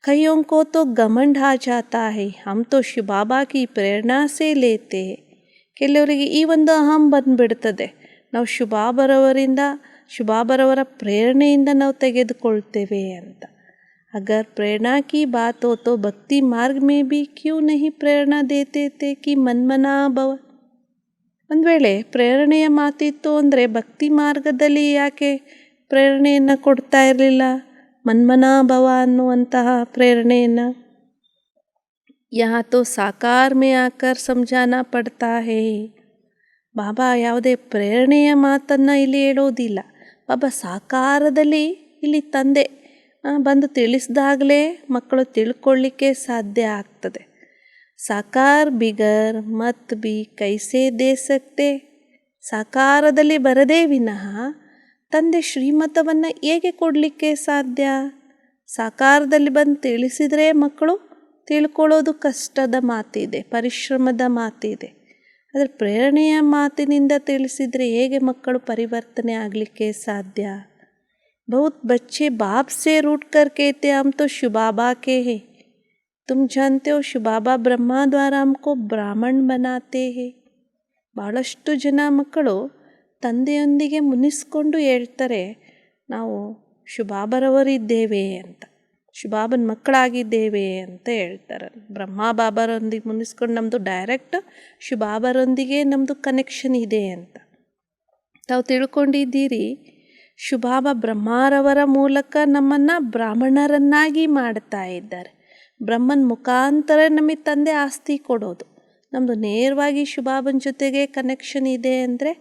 ಕೈಯೋं को तो घमंड आ जाता है, हम तो ಶಿವ ಬಾಬಾ ಕಿ ಪ್ರೇರಣಾ ಸೇ ಲೇತೆ ಹೈ. ಕೆಲವರಿಗೆ ಈ ಒಂದು ಅಹಂ ಬಂದುಬಿಡ್ತದೆ, ನಾವು ಶಿವಬಾಬರವರ ಪ್ರೇರಣೆಯಿಂದ ನಾವು ತೆಗೆದುಕೊಳ್ತೇವೆ ಅಂತ. ಅಗರ್ ಪ್ರೇರಣಾ ಕಿ ಬಾತ್ ಹೋ ತೋ ಭಕ್ತಿ ಮಾರ್ಗ ಮೇ ಭಿ ಕ್ಯೂ ನಹಿ ಪ್ರೇರಣಾ ದೇತೆ ಥೆ ಕಿ ಮನ್ಮನಾ ಭವ. ಒಂದು ವೇಳೆ ಪ್ರೇರಣೆಯ ಮಾತಿತ್ತು ಅಂದರೆ ಭಕ್ತಿ ಮಾರ್ಗದಲ್ಲಿ ಯಾಕೆ ಪ್ರೇರಣೆಯನ್ನು ಕೊಡ್ತಾ ಇರಲಿಲ್ಲ, ಮನ್ಮನಾಭವ ಅನ್ನುವಂತಹ ಪ್ರೇರಣೆಯನ್ನು. ಯಾ ತೋ ಸಾಕಾರ ಮೇ ಆಕರ್ ಸಮಜಾನಾ ಪಡ್ತಾ ಹೇ. ಬಾಬಾ ಯಾವುದೇ ಪ್ರೇರಣೆಯ ಮಾತನ್ನು ಇಲ್ಲಿ ಹೇಳೋದಿಲ್ಲ. ಬಾಬಾ ಸಾಕಾರದಲ್ಲಿ ಇಲ್ಲಿ ತಂದೆ ಬಂದು ತಿಳಿಸಿದಾಗಲೇ ಮಕ್ಕಳು ತಿಳ್ಕೊಳ್ಳಿಕ್ಕೆ ಸಾಧ್ಯ ಆಗ್ತದೆ. ಸಾಕಾರ ಬಿಗರ್ ಮತ್ ಬಿ ಕೈಸೆ ದೇ ಸಕ್ತೆ. ಸಾಕಾರದಲ್ಲಿ ಬರದೇ ವಿನಃ ತಂದೆ ಶ್ರೀಮತವನ್ನು ಹೇಗೆ ಕೊಡಲಿಕ್ಕೆ ಸಾಧ್ಯ? ಸಾಕಾರದಲ್ಲಿ ಬಂದು ತಿಳಿಸಿದರೆ ಮಕ್ಕಳು ತಿಳ್ಕೊಳ್ಳೋದು ಕಷ್ಟದ ಮಾತಿದೆ, ಪರಿಶ್ರಮದ ಮಾತಿದೆ. ಆದರೆ ಪ್ರೇರಣೆಯ ಮಾತಿನಿಂದ ತಿಳಿಸಿದರೆ ಹೇಗೆ ಮಕ್ಕಳು ಪರಿವರ್ತನೆ ಆಗಲಿಕ್ಕೆ ಸಾಧ್ಯ? बहुत बच्चे बाप से रूठ कर कहते हम तो शिव बाबा के हैं. तुम जानते हो शिव बाबा ब्रह्मा द्वारा हमको ब्राह्मण बनाते हैं. ಭಾಳಷ್ಟು ಜನ ಮಕ್ಕಳು ತಂದೆಯೊಂದಿಗೆ ಮುನಿಸ್ಕೊಂಡು ಹೇಳ್ತಾರೆ, ನಾವು ಶಿವಬಾಬರವರಿದ್ದೇವೆ ಅಂತ, ಶಿವಬಾಬನ ಮಕ್ಕಳಾಗಿದ್ದೇವೆ ಅಂತ ಹೇಳ್ತಾರೆ. ಬ್ರಹ್ಮ ಬಾಬರೊಂದಿಗೆ ಮುನಿಸ್ಕೊಂಡು ನಮ್ಮದು ಡೈರೆಕ್ಟ್ ಶಿವಬಾಬರೊಂದಿಗೆ ನಮ್ಮದು ಕನೆಕ್ಷನ್ ಇದೆ ಅಂತ ತಾವು ತಿಳ್ಕೊಂಡಿದ್ದೀರಿ. ಶಿವಬಾಬಾ ಬ್ರಹ್ಮರವರ ಮೂಲಕ ನಮ್ಮನ್ನು ಬ್ರಾಹ್ಮಣರನ್ನಾಗಿ ಮಾಡ್ತಾ ಇದ್ದಾರೆ. ಬ್ರಹ್ಮನ ಮುಖಾಂತರ ನಮಗೆ ತಂದೆ ಆಸ್ತಿ ಕೊಡೋದು. ನಮ್ಮದು ನೇರವಾಗಿ ಶಿವಬಾಬನ ಜೊತೆಗೆ ಕನೆಕ್ಷನ್ ಇದೆ ಅಂದರೆ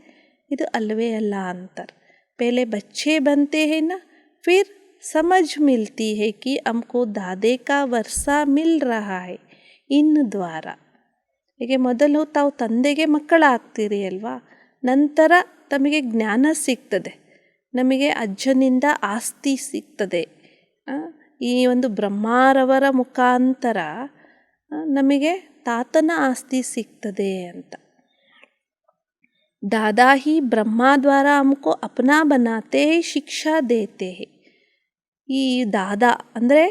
ಇದು ಅಲ್ಲವೇ ಅಲ್ಲ ಅಂತಾರೆ. ಪಹಲೆ ಬಚ್ಚೆ ಬಂತೆ ಹೇ ನಾ, ಫಿರ್ ಸಮಜ್ ಮಿಲ್ತಿ ಹೇ ಕಿ ಹಮ್ಕೋ ದಾದೆ ಕಾ ವರ್ಸಾ ಮಿಲ್ ರಹಾ ಹೈ ಇನ್ ದ್ವಾರ. ಹೀಗೆ ಮೊದಲು ತಾವು ತಂದೆಗೆ ಮಕ್ಕಳಾಗ್ತೀರಿ ಅಲ್ವಾ, ನಂತರ ತಮಗೆ ಜ್ಞಾನ ಸಿಗ್ತದೆ, ನಮಗೆ ಅಜ್ಜನಿಂದ ಆಸ್ತಿ ಸಿಗ್ತದೆ. ಈ ಒಂದು ಬ್ರಹ್ಮರವರ ಮುಖಾಂತರ ನಮಗೆ ತಾತನ ಆಸ್ತಿ ಸಿಗ್ತದೆ ಅಂತ. ದಾದಾ ಹಿ ಬ್ರಹ್ಮ ದ್ವಾರ ಹಮ್ಕೋ ಅಪ್ನಾ ಬನಾತೆ ಶಿಕ್ಷಾ ದೇತೆ ಹೇ. ಈ ದಾದಾ ಅಂದರೆ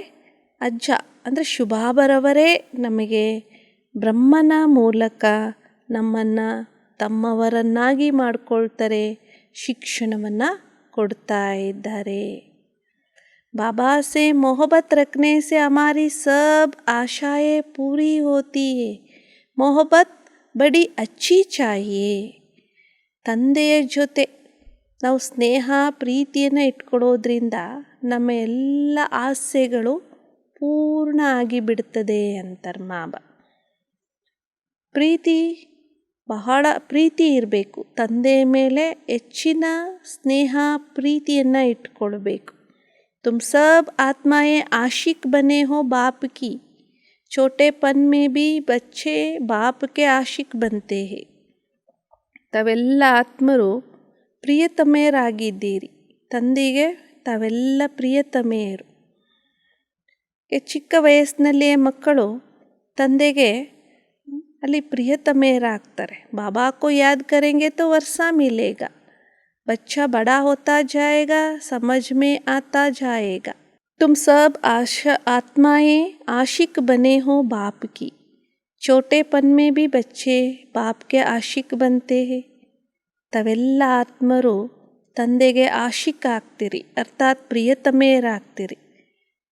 ಅಜ್ಜ ಅಂದರೆ ಶಿವಬಾಬರವರೇ ನಮಗೆ ಬ್ರಹ್ಮನ ಮೂಲಕ ನಮ್ಮನ್ನು ತಮ್ಮವರನ್ನಾಗಿ ಮಾಡಿಕೊಳ್ತಾರೆ, ಶಿಕ್ಷಣವನ್ನು ಕೊಡ್ತಾ ಇದ್ದಾರೆ. बाबा से मोहब्बत रखने से हमारी सब आशाएं पूरी होती है. मोहब्बत बड़ी अच्छी चाहिए. ತಂದೆಯ ಜೊತೆ ನಾವು ಸ್ನೇಹ ಪ್ರೀತಿಯನ್ನು ಇಟ್ಕೊಳ್ಳೋದ್ರಿಂದ ನಮ್ಮ ಎಲ್ಲ ಆಸೆಗಳು ಪೂರ್ಣ ಆಗಿಬಿಡ್ತದೆ ಅಂತಾರೆ ಮಾಬ. ಬಹಳ ಪ್ರೀತಿ ಇರಬೇಕು, ತಂದೆಯ ಮೇಲೆ ಹೆಚ್ಚಿನ ಸ್ನೇಹ ಪ್ರೀತಿಯನ್ನು ಇಟ್ಕೊಳ್ಬೇಕು. तुम सब आत्माएं आशिक बने हो बाप की. छोटेपन में भी बच्चे बाप के आशिक बनते हैं. ತಾವೆಲ್ಲ ಆತ್ಮರು ಪ್ರಿಯತಮೆಯರಾಗಿದ್ದೀರಿ, ತಂದೆಗೆ ತಾವೆಲ್ಲ ಪ್ರಿಯತಮೆಯರು. ಚಿಕ್ಕ ವಯಸ್ಸಿನಲ್ಲಿಯೇ ಮಕ್ಕಳು ತಂದೆಗೆ ಅಲ್ಲಿ ಪ್ರಿಯತಮೆಯರಾಗ್ತಾರೆ. ಬಾಬಾ ಕೋ ಯಾದ್ ಕರೆಂಗೆ ತೋ ವರ್ಷಾ ಮಿಲೇಗಾ. बच्चा बड़ा होता जाएगा, समझ में आता जाएगा. तुम सब आत्माएं आशिक बने हो बाप की. छोटेपन में भी बच्चे बाप के आशिक बनते हैं. ತಾವೆಲ್ಲ ಆತ್ಮರು ತಂದೆಗೆ ಆಶಿಕ್ ಆಗ್ತೀರಿ, ಅರ್ಥಾತ್ ಪ್ರಿಯತಮೆಯರಾಗ್ತೀರಿ.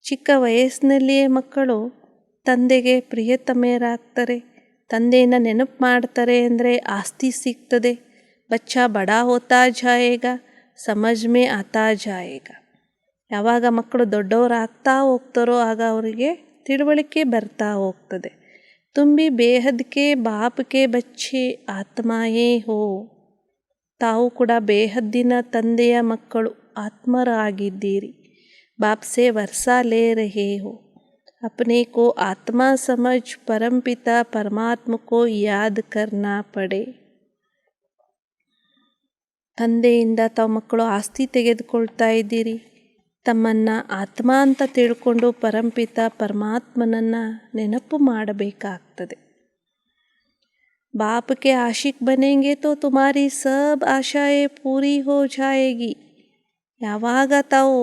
ಚಿಕ್ಕ ವಯಸ್ಸಿನಲ್ಲಿಯೇ ಮಕ್ಕಳು ತಂದೆಗೆ ಪ್ರಿಯತಮೆಯರಾಗ್ತಾರೆ, ತಂದೆಯನ್ನು ನೆನಪು ಮಾಡ್ತಾರೆ ಅಂದರೆ ಆಸ್ತಿ ಸಿಗ್ತದೆ. ಬಚ್ಚಾ ಬಡಾ ಹೋತಾ ಜಾಯೇಗಾ, ಸಮಜ್ ಮೇ ಆತಾ ಜಾಯೇಗಾ. ಯಾವಾಗ ಮಕ್ಕಳು ದೊಡ್ಡವರಾಗ್ತಾ ಹೋಗ್ತಾರೋ ಆಗ ಅವರಿಗೆ ತಿಳುವಳಿಕೆ ಬರ್ತಾ ಹೋಗ್ತದೆ. ತುಂಬಿ ಬೇಹದ್ಕೆ ಬಾಪ್ಗೆ ಬಚ್ಚೆ ಆತ್ಮಾಯೇ ಹೋ. ತಾವು ಕೂಡ ಬೇಹದ್ದಿನ ತಂದೆಯ ಮಕ್ಕಳು, ಆತ್ಮರಾಗಿದ್ದೀರಿ. ಬಾಪ್ಸೆ ವರ್ಷಾ ಲೇ ರಹೇ ಹೋ. ಅಪ್ನೆ ಕೋ ಆತ್ಮ ಸಮಜ್ ಪರಂಪಿತ ಪರಮಾತ್ಮ ಕೋ ಯಾದ್ ಕರ್ನಾ ಪಡೆ. ತಂದೆಯಿಂದ ತಾವು ಮಕ್ಕಳು ಆಸ್ತಿ ತೆಗೆದುಕೊಳ್ತಾ ಇದ್ದೀರಿ. ತಮ್ಮನ್ನು ಆತ್ಮ ಅಂತ ತಿಳ್ಕೊಂಡು ಪರಂಪಿತ ಪರಮಾತ್ಮನನ್ನು ನೆನಪು ಮಾಡಬೇಕಾಗ್ತದೆ. बाप के आशिक बनेंगे तो तुम्हारी सब आशाएं पूरी हो जाएगी. ಯಾವಾಗ ತಾವು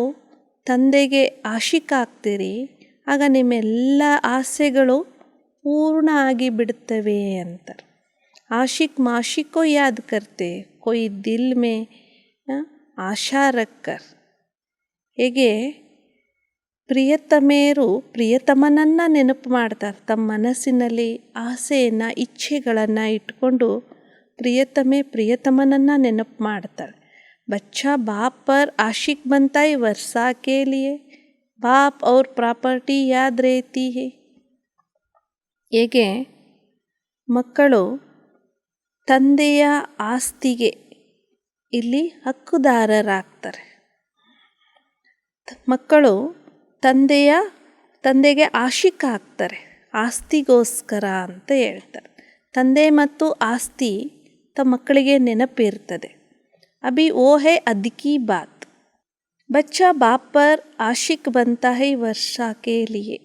ತಂದೆಗೆ ಆಶಿಕ್ ಆಗ್ತೀರಿ ಆಗ ನಿಮ್ಮೆಲ್ಲ ಆಸೆಗಳು ಪೂರ್ಣ ಆಗಿ ಬಿಡುತ್ತವೆ ಅಂತಾರೆ. आशिक माशिक को याद करते, कोई दिल में आशा रखकर. ಹೇಗೆ ಪ್ರಿಯತಮೆಯರು ಪ್ರಿಯತಮನನ್ನು ನೆನಪು ಮಾಡ್ತಾರೆ, ತಮ್ಮ ಮನಸ್ಸಿನಲ್ಲಿ ಆಸೆಯನ್ನು ಇಚ್ಛೆಗಳನ್ನು ಇಟ್ಕೊಂಡು ಪ್ರಿಯತಮನನ್ನು ನೆನಪು ಮಾಡ್ತಾರೆ. बच्चा बाप पर आशिक बनता है वर्षा के लिए, बाप और प्रॉपर्टी याद रहती है. ಹೇಗೆ ಮಕ್ಕಳು ತಂದೆಯ ಆಸ್ತಿಗೆ ಇಲ್ಲಿ ಹಕ್ಕುದಾರರಾಗ್ತಾರೆ. ಮಕ್ಕಳು ತಂದೆಗೆ ಆಶಿಕ ಆಗ್ತಾರೆ, ಆಸ್ತಿಗೋಸ್ಕರ ಅಂತ ಹೇಳ್ತಾರೆ. ತಂದೆ ಮತ್ತು ಆಸ್ತಿ ತಮ್ಮ ಮಕ್ಕಳಿಗೆ ನೆನಪಿರ್ತದೆ. ಅಭಿ ಓ ಹೈ ಅದ್ಕಿ ಬಾತ್, ಬಚ್ಚಾ ಬಾಪ್ ಪರ್ ಆಶಿಕ್ ಬಂತಾ ಹೈ ವರ್ಷಾ ಕೆ ಲಿಯೆ.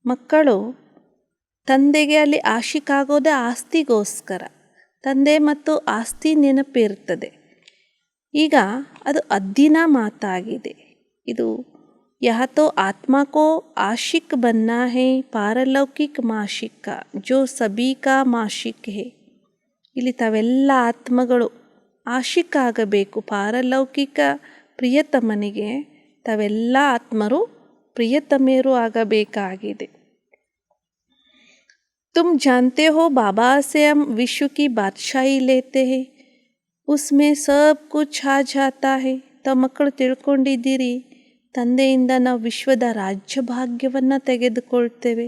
ಮಕ್ಕಳು ತಂದೆಗೆ ಅಲ್ಲಿ ಆಶಿಕ್ ಆಗೋದೇ ಆಸ್ತಿಗೋಸ್ಕರ. ತಂದೆ ಮತ್ತು ಆಸ್ತಿ ನೆನಪಿರ್ತದೆ. ಈಗ ಅದು ಅದ್ದಿನ ಮಾತಾಗಿದೆ. ಇದು ಯಹ ತೋ ಆತ್ಮ ಕೋ ಆಶಿಕ್ ಬನ್ನ ಹೈ ಪಾರಲೌಕಿಕ ಮಾಶಿಕ ಜೋ ಸಬೀ ಕಾ ಮಾಶಿಕ್ ಹೈ. ಇಲ್ಲಿ ತಾವೆಲ್ಲ ಆತ್ಮಗಳು ಆಶಿಕ್ ಆಗಬೇಕು ಪಾರಲೌಕಿಕ ಪ್ರಿಯತಮನಿಗೆ. ತಾವೆಲ್ಲ ಆತ್ಮರು ಪ್ರಿಯತಮೆಯರು ಆಗಬೇಕಾಗಿದೆ. तुम जानते हो बाबा से हम विश्व की बादशाही लेते हैं, उसमें सब कुछ आ जाता है. ತಮ್ಮ ಮಕ್ಕಳು ತಿಳ್ಕೊಂಡಿದ್ದೀರಿ, ತಂದೆಯಿಂದ ನಾವು ವಿಶ್ವದ ರಾಜ್ಯ ಭಾಗ್ಯವನ್ನು ತೆಗೆದುಕೊಳ್ತೇವೆ,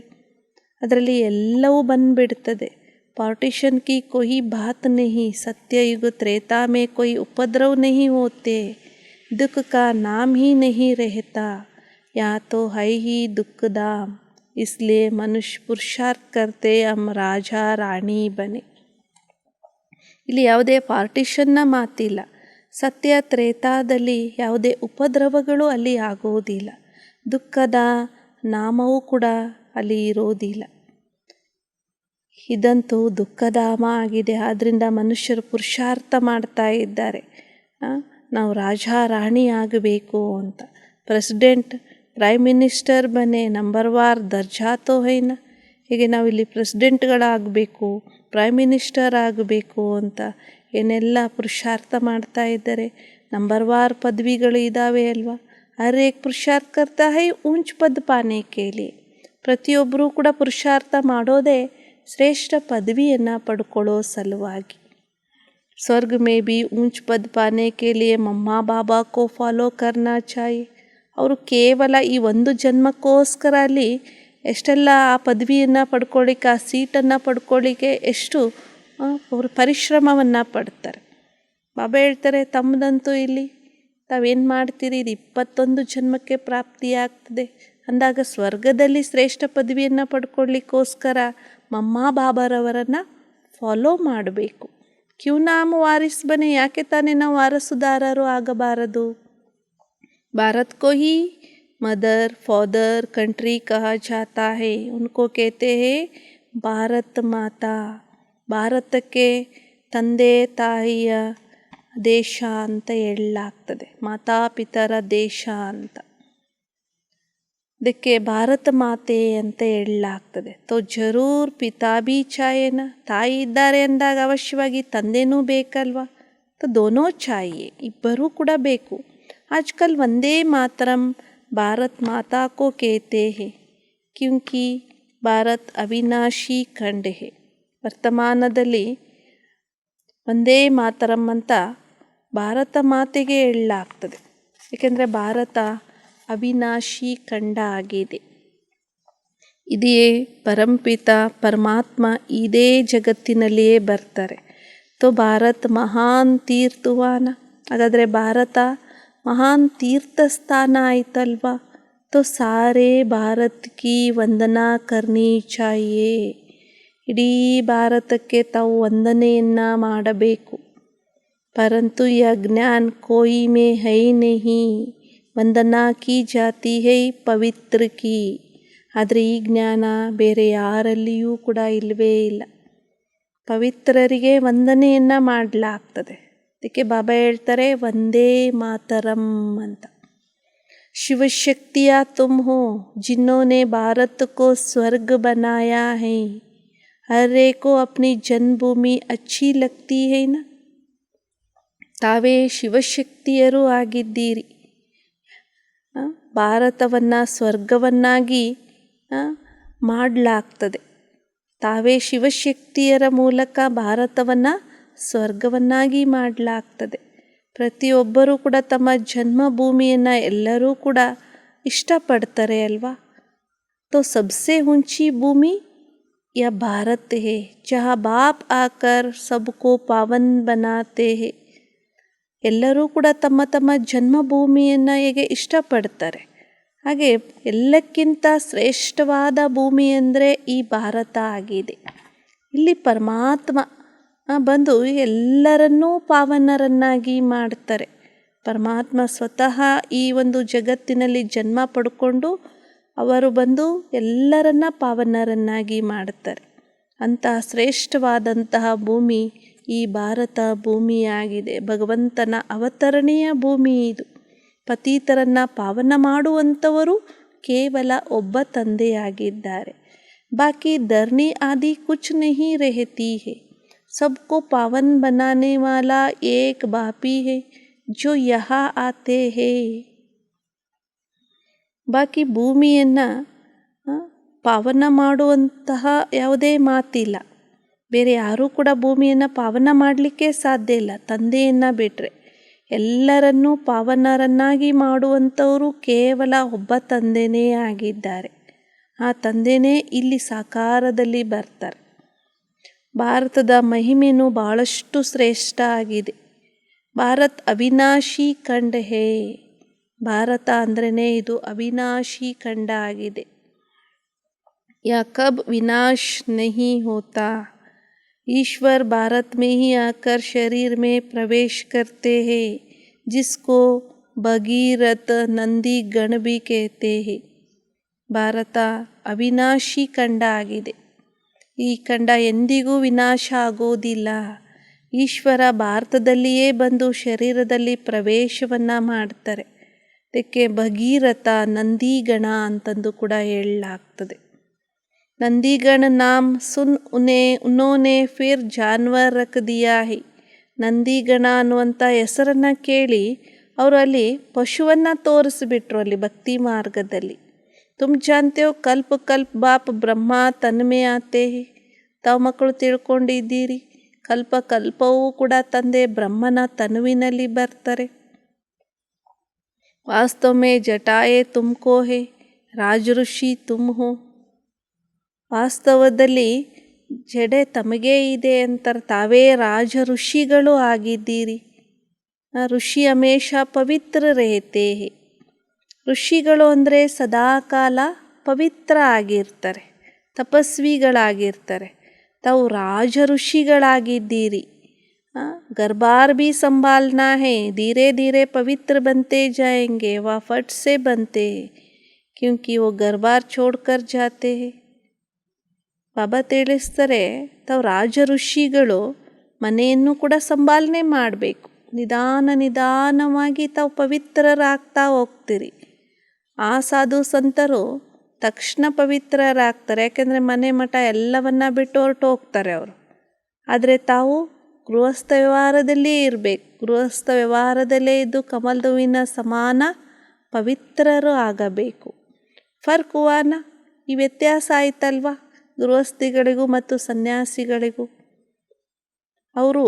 ಅದರಲ್ಲಿ ಎಲ್ಲವೂ ಬಂದ್ಬಿಡ್ತದೆ. ಪಾರ್ಟಿಷನ್ ಕಿ ಕೊಯಿ ಬಾತ್ ನಹಿ, ಸತ್ಯಯುಗ त्रेता में कोई उपद्रव नहीं होते, दुख का नाम ही नहीं रहता, या तो है ही दुखदाम, इसलिए मनुष्य पुरुषार्थ करते हम ರಾಜ ರಾಣಿ ಬನೆ. ಇಲ್ಲಿ ಯಾವುದೇ ಪಾರ್ಟಿಷನ್ನ ಮಾತಿಲ್ಲ. ಸತ್ಯ ತ್ರೇತಾದಲ್ಲಿ ಯಾವುದೇ ಉಪದ್ರವಗಳು ಅಲ್ಲಿ ಆಗೋದಿಲ್ಲ. ದುಃಖದ ನಾಮವೂ ಕೂಡ ಅಲ್ಲಿ ಇರೋದಿಲ್ಲ. ಇದಂತೂ ದುಃಖಧಾಮ ಆಗಿದೆ. ಆದ್ದರಿಂದ ಮನುಷ್ಯರು ಪುರುಷಾರ್ಥ ಮಾಡ್ತಾ ಇದ್ದಾರೆ, ನಾವು ರಾಜ ರಾಣಿ ಆಗಬೇಕು ಅಂತ. ಪ್ರೆಸಿಡೆಂಟ್ ಪ್ರೈಮ್ ಮಿನಿಸ್ಟರ್ ಬನೆ, ನಂಬರ್ವಾರ್ ದರ್ಜಾ ತೋ ಹೈನ. ಹೀಗೆ ನಾವಿಲ್ಲಿ ಪ್ರೆಸಿಡೆಂಟ್ಗಳಾಗಬೇಕು, ಪ್ರೈಮ್ ಮಿನಿಸ್ಟರ್ ಆಗಬೇಕು ಅಂತ ಏನೆಲ್ಲ ಪುರುಷಾರ್ಥ ಮಾಡ್ತಾ ಇದ್ದಾರೆ. ನಂಬರ್ವಾರ್ ಪದವಿಗಳು ಇದ್ದಾವೆ ಅಲ್ವಾ. ಹರ್ ಏಕ್ ಪುರುಷಾರ್ಥ ಕರ್ತಾ ಹೈ ಊಂಚ್ ಪದ ಪಾನೆ ಕೆ ಲಿಯೆ. ಪ್ರತಿಯೊಬ್ಬರೂ ಕೂಡ ಪುರುಷಾರ್ಥ ಮಾಡೋದೇ ಶ್ರೇಷ್ಠ ಪದವಿಯನ್ನು ಪಡ್ಕೊಳ್ಳೋ ಸಲುವಾಗಿ. ಸ್ವರ್ಗ ಮೇ ಬಿ ಊಂಚ್ ಪದ ಪಾನೆ ಕೆ ಲಿಯೆ ಮಮ್ಮಾ ಬಾಬಾ ಕೋ ಫಾಲೋ ಕರ್ನಾ ಚಾಹಿಯೆ. ಅವರು ಕೇವಲ ಈ ಒಂದು ಜನ್ಮಕ್ಕೋಸ್ಕರ ಅಲ್ಲಿ ಎಷ್ಟೆಲ್ಲ ಆ ಪದವಿಯನ್ನು ಪಡ್ಕೊಳ್ಳಿಕ್ಕೆ, ಆ ಸೀಟನ್ನು ಪಡ್ಕೊಳ್ಳಿಕ್ಕೆ ಎಷ್ಟು ಅವರು ಪರಿಶ್ರಮವನ್ನು ಪಡ್ತಾರೆ. ಬಾಬಾ ಹೇಳ್ತಾರೆ, ತಮ್ಮದಂತೂ ಇಲ್ಲಿ ತಾವೇನು ಮಾಡ್ತೀರಿ, ಇದು 21 ಜನ್ಮಕ್ಕೆ ಪ್ರಾಪ್ತಿಯಾಗ್ತದೆ ಅಂದಾಗ ಸ್ವರ್ಗದಲ್ಲಿ ಶ್ರೇಷ್ಠ ಪದವಿಯನ್ನು ಪಡ್ಕೊಳ್ಳಿಕ್ಕೋಸ್ಕರ ಮಮ್ಮಾ ಬಾಬಾರವರನ್ನು ಫಾಲೋ ಮಾಡಬೇಕು. ಕ್ಯೂ ನಾಮ ವಾರಿಸ್ ಬನೆ, ಯಾಕೆ ತಾನೇ ನಾವು ವಾರಸುದಾರರು ಆಗಬಾರದು. भारत को ही मदर फादर कंट्री कहा जाता है, उनको कहते हैं ಭಾರತ ಮಾತಾ. ಭಾರತಕ್ಕೆ ತಂದೆ ತಾಯಿಯ ದೇಶ ಅಂತ ಹೇಳಲಾಗ್ತದೆ, ಮಾತಾಪಿತರ ದೇಶ ಅಂತ. ಅದಕ್ಕೆ ಭಾರತ ಮಾತೆ ಅಂತ ಹೇಳಲಾಗ್ತದೆ. ತೋ ಜರೂರ್ ಪಿತಾ ಬಿ ಚಾಯೇನ, ತಾಯಿ ಇದ್ದಾರೆ ಅಂದಾಗ ಅವಶ್ಯವಾಗಿ ತಂದೆನೂ ಬೇಕಲ್ವಾ. ತೋ ದೋನೋ ಚಾಹಿಯೆ, ಇಬ್ಬರೂ ಕೂಡ ಬೇಕು. आजकल वंदे मातरम भारत माता को कहते हैं क्योंकि ಭಾರತ್ ಅವಿನಾಶಿ ಖಂಡ ಹೇ. ವರ್ತಮಾನದಲ್ಲಿ ವಂದೇ ಮಾತರಂ ಅಂತ ಭಾರತ ಮಾತೆಗೆ ಹೇಳಲಾಗ್ತದೆ, ಏಕೆಂದರೆ ಭಾರತ ಅವಿನಾಶಿ ಖಂಡ ಆಗಿದೆ. ಇದೇ ಪರಂಪಿತ ಪರಮಾತ್ಮ ಇದೇ ಜಗತ್ತಿನಲ್ಲಿಯೇ ಬರ್ತಾರೆ. ತೋ ಭಾರತ್ ಮಹಾನ್ ತೀರ್ಥವಾನ, ಹಾಗಾದರೆ ಭಾರತ ಮಹಾನ್ ತೀರ್ಥಸ್ಥಾನ ಆಯ್ತಲ್ವಾ. ತೋ ಸಾರೇ ಭಾರತ್ ಕಿ ವಂದನಾ ಕರ್ನಿ ಚಾಹಿಯೇ. ಇಡೀ ಭಾರತಕ್ಕೆ ತಾವು ವಂದನೆಯನ್ನು ಮಾಡಬೇಕು. ಪರಂತು ಯ ಜ್ಞಾನ್ ಕೋಯಿ ಮೇ ಹೈ ನಹಿ, ವಂದನಾ ಕಿ ಜಾತಿ ಹೈ ಪವಿತ್ರ ಕಿ. ಆದರೆ ಈ ಜ್ಞಾನ ಬೇರೆ ಯಾರಲ್ಲಿಯೂ ಕೂಡ ಇಲ್ಲವೇ ಇಲ್ಲ. ಪವಿತ್ರರಿಗೆ ವಂದನೆಯನ್ನು ಮಾಡಲಾಗ್ತದೆ. ಅದಕ್ಕೆ ಬಾಬಾ ಹೇಳ್ತಾರೆ ವಂದೇ ಮಾತರಂ ಅಂತ. ಶಿವಶಕ್ತಿಯ ತುಮ್ ಹೋ जिन्होंने भारत को स्वर्ग बनाया है, हर एक को अपनी जन्मभूमि अच्छी लगती है ना. ತಾವೇ ಶಿವಶಕ್ತಿಯರು ಆಗಿದ್ದೀರಿ. ಭಾರತವನ್ನು ಸ್ವರ್ಗವನ್ನಾಗಿ ಮಾಡಲಾಗ್ತದೆ. ತಾವೇ ಶಿವಶಕ್ತಿಯರ ಮೂಲಕ ಭಾರತವನ್ನು ಸ್ವರ್ಗವನ್ನಾಗಿ ಮಾಡಲಾಗ್ತದೆ. ಪ್ರತಿಯೊಬ್ಬರೂ ಕೂಡ ತಮ್ಮ ಜನ್ಮಭೂಮಿಯನ್ನು ಎಲ್ಲರೂ ಕೂಡ ಇಷ್ಟಪಡ್ತಾರೆ ಅಲ್ವಾ. तो सबसे ऊंची भूमि यह भारत है, जहाँ बाप आकर सबको पावन बनाते हैं. ಎಲ್ಲರೂ ಕೂಡ ತಮ್ಮ ತಮ್ಮ ಜನ್ಮಭೂಮಿಯನ್ನು ಹೇಗೆ ಇಷ್ಟಪಡ್ತಾರೆ, ಹಾಗೆ ಎಲ್ಲಕ್ಕಿಂತ ಶ್ರೇಷ್ಠವಾದ ಭೂಮಿ ಅಂದರೆ ಈ ಭಾರತ ಆಗಿದೆ. ಇಲ್ಲಿ ಪರಮಾತ್ಮ ಬಂದು ಎಲ್ಲರನ್ನೂ ಪಾವನರನ್ನಾಗಿ ಮಾಡ್ತಾರೆ. ಪರಮಾತ್ಮ ಸ್ವತಃ ಈ ಒಂದು ಜಗತ್ತಿನಲ್ಲಿ ಜನ್ಮ ಪಡ್ಕೊಂಡು ಅವರು ಬಂದು ಎಲ್ಲರನ್ನ ಪಾವನರನ್ನಾಗಿ ಮಾಡ್ತಾರೆ. ಅಂತಹ ಶ್ರೇಷ್ಠವಾದಂತಹ ಭೂಮಿ ಈ ಭಾರತ ಭೂಮಿಯಾಗಿದೆ. ಭಗವಂತನ ಅವತರಣೀಯ ಭೂಮಿ ಇದು. ಪತೀತರನ್ನು ಪಾವನ ಮಾಡುವಂಥವರು ಕೇವಲ ಒಬ್ಬ ತಂದೆಯಾಗಿದ್ದಾರೆ. ಬಾಕಿ ಧರ್ನಿ ಆದಿ ಕುಚ್ ನಹಿ ರೆಹತಿ ಹೇ. सबको पावन बनाने वाला एक बापी है जो यहाँ आते हैं. ಬಾಕಿ ಭೂಮಿಯನ್ನು ಪಾವನ ಮಾಡುವಂತಹ ಯಾವುದೇ ಮಾತಿಲ್ಲ. ಬೇರೆ ಯಾರೂ ಕೂಡ ಭೂಮಿಯನ್ನು ಪಾವನ ಮಾಡಲಿಕ್ಕೆ ಸಾಧ್ಯ ಇಲ್ಲ ತಂದೆಯನ್ನು ಬಿಟ್ಟರೆ. ಎಲ್ಲರನ್ನೂ ಪಾವನರನ್ನಾಗಿ ಮಾಡುವಂಥವರು ಕೇವಲ ಒಬ್ಬ ತಂದೆಯೇ ಆಗಿದ್ದಾರೆ. ಆ ತಂದೆಯೇ ಇಲ್ಲಿ ಸಾಕಾರದಲ್ಲಿ ಬರ್ತಾರೆ. ಭಾರತದ ಮಹಿಮೆಯೂ ಭಾಳಷ್ಟು ಶ್ರೇಷ್ಠ ಆಗಿದೆ. ಭಾರತ್ ಅವಿನಾಶಿ ಖಂಡ ಹೇ. ಭಾರತ ಅಂದ್ರೇ ಇದು ಅವಿನಾಶಿ ಖಂಡ ಆಗಿದೆ. ಯಾ ಕಬ್ ವಿನಾಶ ನಹಿ ಹೋತಾ. ईश्वर भारत में ही आकर शरीर में प्रवेश करते हैं, जिसको भगीरथ नंदी गण भी कहते हैं. ಭಾರತ ಅವಿನಾಶಿ ಖಂಡ ಆಗಿದೆ. ಈ ಖಂಡ ಎಂದಿಗೂ ವಿನಾಶ ಆಗೋದಿಲ್ಲ. ಈಶ್ವರ ಭಾರತದಲ್ಲಿಯೇ ಬಂದು ಶರೀರದಲ್ಲಿ ಪ್ರವೇಶವನ್ನು ಮಾಡ್ತಾರೆ. ಅದಕ್ಕೆ ಭಗೀರಥ ನಂದಿಗಣ ಅಂತಂದು ಕೂಡ ಹೇಳಲಾಗ್ತದೆ. ನಂದಿಗಣ ನಾಮ್ ಸುನ್ ಉನ್ನೋನೆ ಫಿರ್ ಜಾನ್ವರ್ ರಖ್ ದಿಯಾ ಹೈ. ನಂದಿಗಣ ಅನ್ನುವಂಥ ಹೆಸರನ್ನು ಕೇಳಿ ಅವರು ಅಲ್ಲಿ ಪಶುವನ್ನು ತೋರಿಸಿಬಿಟ್ರು ಅಲ್ಲಿ ಭಕ್ತಿ ಮಾರ್ಗದಲ್ಲಿ. ತುಮ್ ಜಾನ್ತೆ ಹೋ ಕಲ್ಪ ಕಲ್ಪ ಬಾಪ್ ಬ್ರಹ್ಮ ತನ್ಮೆ ಆತೆ ಹೇ. ತಾವು ಮಕ್ಕಳು ತಿಳ್ಕೊಂಡಿದ್ದೀರಿ, ಕಲ್ಪ ಕಲ್ಪವೂ ಕೂಡ ತಂದೆ ಬ್ರಹ್ಮನ ತನುವಿನಲ್ಲಿ ಬರ್ತಾರೆ. ವಾಸ್ತವ ಮೇ ಜಟಾಯೇ ತುಮ್ಕೋ ಹೇ, ರಾಜ ಋಷಿ ತುಮ್ ಹೋ. ವಾಸ್ತವದಲ್ಲಿ ಜಡೆ ತಮಗೇ ಇದೆ ಅಂತಾರೆ. ತಾವೇ ರಾಜ ಋಷಿಗಳು ಆಗಿದ್ದೀರಿ. ಋಷಿ ಹಮೇಶ ಪವಿತ್ರ ರೇತೆ. ಋಷಿಗಳು ಅಂದರೆ ಸದಾಕಾಲ ಪವಿತ್ರ ಆಗಿರ್ತಾರೆ, ತಪಸ್ವಿಗಳಾಗಿರ್ತಾರೆ. ತಾವು ರಾಜ ಋಷಿಗಳಾಗಿದ್ದೀರಿ. ಗರ್ಭಾರ್ ಭಿ ಸಂಭಾಲನಾ ಹೇ, ಧೀರೆ ಧೀರೆ ಪವಿತ್ರ ಬಂತೆ ಜಾಯೆಂಗೆ, ವಾ ಫಟ್ ಸೆ ಬಂತೆ ಕ್ಯೂಂಕಿ ವೋ ಗರ್ಭಾರ್ ಛೋಡ್ಕರ್ ಜಾತೆ ಹೇ. ಬಾಬಾ ತಿಳಿಸ್ತಾರೆ, ತಾವು ರಾಜ ಋಷಿಗಳು ಮನೆಯನ್ನು ಕೂಡ ಸಂಭಾಲನೆ ಮಾಡಬೇಕು. ನಿಧಾನವಾಗಿ ತಾವು ಪವಿತ್ರರಾಗ್ತಾ ಹೋಗ್ತೀರಿ. ಆ ಸಾಧು ಸಂತರು ತಕ್ಷಣ ಪವಿತ್ರರಾಗ್ತಾರೆ, ಯಾಕೆಂದರೆ ಮನೆ ಮಠ ಎಲ್ಲವನ್ನ ಬಿಟ್ಟು ಹೊರಟು ಹೋಗ್ತಾರೆ ಅವರು. ಆದರೆ ತಾವು ಗೃಹಸ್ಥ ವ್ಯವಹಾರದಲ್ಲೇ ಇರಬೇಕು. ಗೃಹಸ್ಥ ವ್ಯವಹಾರದಲ್ಲೇ ಇದ್ದು ಕಮಲದ ಹೂವಿನ ಸಮಾನ ಪವಿತ್ರರು ಆಗಬೇಕು. ಫರ್ಕ್ ಹುವಾನ, ಈ ವ್ಯತ್ಯಾಸ ಆಯ್ತಲ್ವ ಗೃಹಸ್ಥಿಗಳಿಗೂ ಮತ್ತು ಸನ್ಯಾಸಿಗಳಿಗೂ. ಅವರು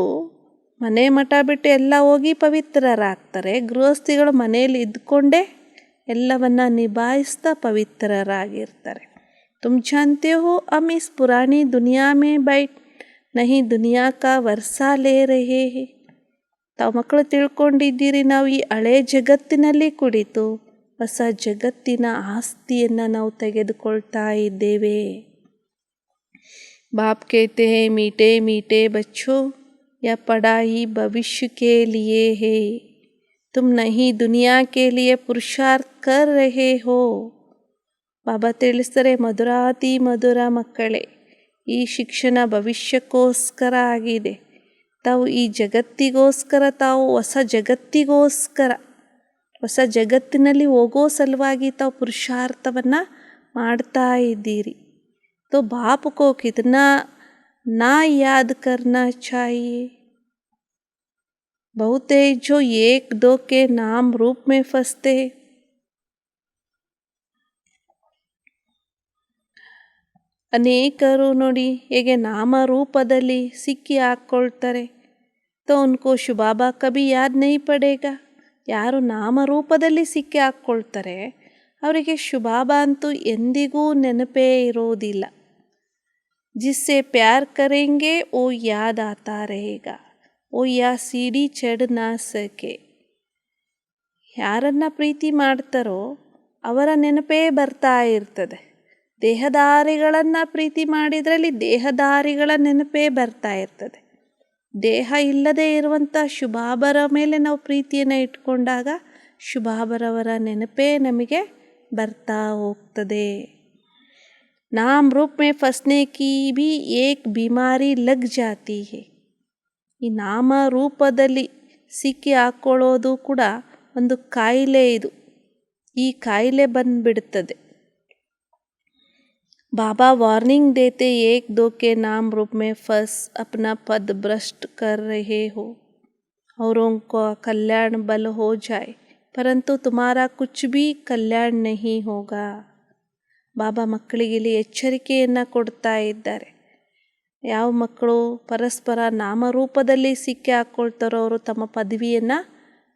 ಮನೆ ಮಠ ಬಿಟ್ಟು ಎಲ್ಲ ಹೋಗಿ ಪವಿತ್ರರಾಗ್ತಾರೆ. ಗೃಹಸ್ಥಿಗಳು ಮನೆಯಲ್ಲಿ ಇದ್ಕೊಂಡೇ ಎಲ್ಲವನ್ನ ನಿಭಾಯಿಸ್ತಾ ಪವಿತ್ರರಾಗಿರ್ತಾರೆ. ತುಮ್ ಜಾನ್ತೆ ಹೋ ಹಮ್ ಇಸ್ ಪುರಾಣಿ ದುನಿಯಾ ಮೇ ಬೈಟ್ ನಹಿ ದುನಿಯಾ ಕಾ ವರ್ಸಾ ಲೇ ರಹೇ ಹೇ. ತಾವು ಮಕ್ಕಳು ತಿಳ್ಕೊಂಡಿದ್ದೀರಿ, ನಾವು ಈ ಹಳೆ ಜಗತ್ತಿನಲ್ಲಿ ಕುಳಿತು ಹೊಸ ಜಗತ್ತಿನ ಆಸ್ತಿಯನ್ನು ನಾವು ತೆಗೆದುಕೊಳ್ತಾ ಇದ್ದೇವೆ. बाप कहते हैं मीठे मीठे बच्चों, यह पढ़ाई भविष्य के लिए है. तुम नहीं दुनिया के लिए पुरुषार्थ कर रहे हो. ಬಾಬಾ ತಿಳಿಸ್ತಾರೆ, ಮಧುರಾತಿ ಮಧುರ ಮಕ್ಕಳೇ, ಈ ಶಿಕ್ಷಣ ಭವಿಷ್ಯಕ್ಕೋಸ್ಕರ ಆಗಿದೆ. ತಾವು ಈ ಜಗತ್ತಿಗೋಸ್ಕರ, ತಾವು ಹೊಸ ಜಗತ್ತಿಗೋಸ್ಕರ, ಹೊಸ ಜಗತ್ತಿನಲ್ಲಿ ಹೋಗೋ ಸಲುವಾಗಿ ತಾವು ಪುರುಷಾರ್ಥವನ್ನು ಮಾಡ್ತಾ ಇದ್ದೀರಿ. तो बाप को कितना ना याद करना चाहिए. बहुत है जो एक दो के नाम रूप में फंसते हैं. ಅನೇಕರು ನೋಡಿ ಹೇಗೆ ನಾಮರೂಪದಲ್ಲಿ ಸಿಕ್ಕಿ ಹಾಕ್ಕೊಳ್ತಾರೆ. तो उनको ಶುಭಾಬಾ ಕಭಿ ಯಾದ್ ನಹಿ ಪಡೇಗಾ. ಯಾರು ನಾಮರೂಪದಲ್ಲಿ ಸಿಕ್ಕಿ ಹಾಕ್ಕೊಳ್ತಾರೆ ಅವರಿಗೆ ಶುಭಾಬಾ ಅಂತೂ ಎಂದಿಗೂ ನೆನಪೇ ಇರೋದಿಲ್ಲ. जिससे प्यार करेंगे वो याद आता रहेगा, वो या सीढ़ी चढ़ ना सके. ಯಾರನ್ನ ಪ್ರೀತಿ ಮಾಡ್ತಾರೋ ಅವರ ನೆನಪೇ ಬರ್ತಾ ಇರ್ತದೆ. ದೇಹಧಾರಿಗಳನ್ನು ಪ್ರೀತಿ ಮಾಡಿದ್ರಲ್ಲಿ ದೇಹಧಾರಿಗಳ ನೆನಪೇ ಬರ್ತಾ ಇರ್ತದೆ. ದೇಹ ಇಲ್ಲದೆ ಇರುವಂಥ ಶುಭಾಬರ ಮೇಲೆ ನಾವು ಪ್ರೀತಿಯನ್ನು ಇಟ್ಕೊಂಡಾಗ ಶುಭಾಬರವರ ನೆನಪೇ ನಮಗೆ ಬರ್ತಾ ಹೋಗ್ತದೆ. नाम रूप में फंसने की भी एक बीमारी लग जाती है. ಈ ನಾಮ ರೂಪದಲ್ಲಿ ಸಿಕ್ಕಿ ಹಾಕ್ಕೊಳ್ಳೋದು ಕೂಡ ಒಂದು ಕಾಯಿಲೆ. ಇದು ಈ ಕಾಯಿಲೆ ಬಂದ್ಬಿಡ್ತದೆ. बाबा वार्निंग देते एक दो के नाम रूप में फंस अपना पद भ्रष्ट कर रहे हो. औरों को कल्याण बल हो जाए परंतु तुम्हारा कुछ भी कल्याण नहीं होगा. ಬಾಬಾ ಮಕ್ಕಳಿಗೆ ಇಲ್ಲಿ ಎಚ್ಚರಿಕೆಯನ್ನು ಕೊಡ್ತಾ ಇದ್ದಾರೆ. ಯಾವ ಮಕ್ಕಳು ಪರಸ್ಪರ ನಾಮರೂಪದಲ್ಲಿ ಸಿಕ್ಕಿ ಹಾಕ್ಕೊಳ್ತಾರೋ ಅವರು ತಮ್ಮ ಪದವಿಯನ್ನು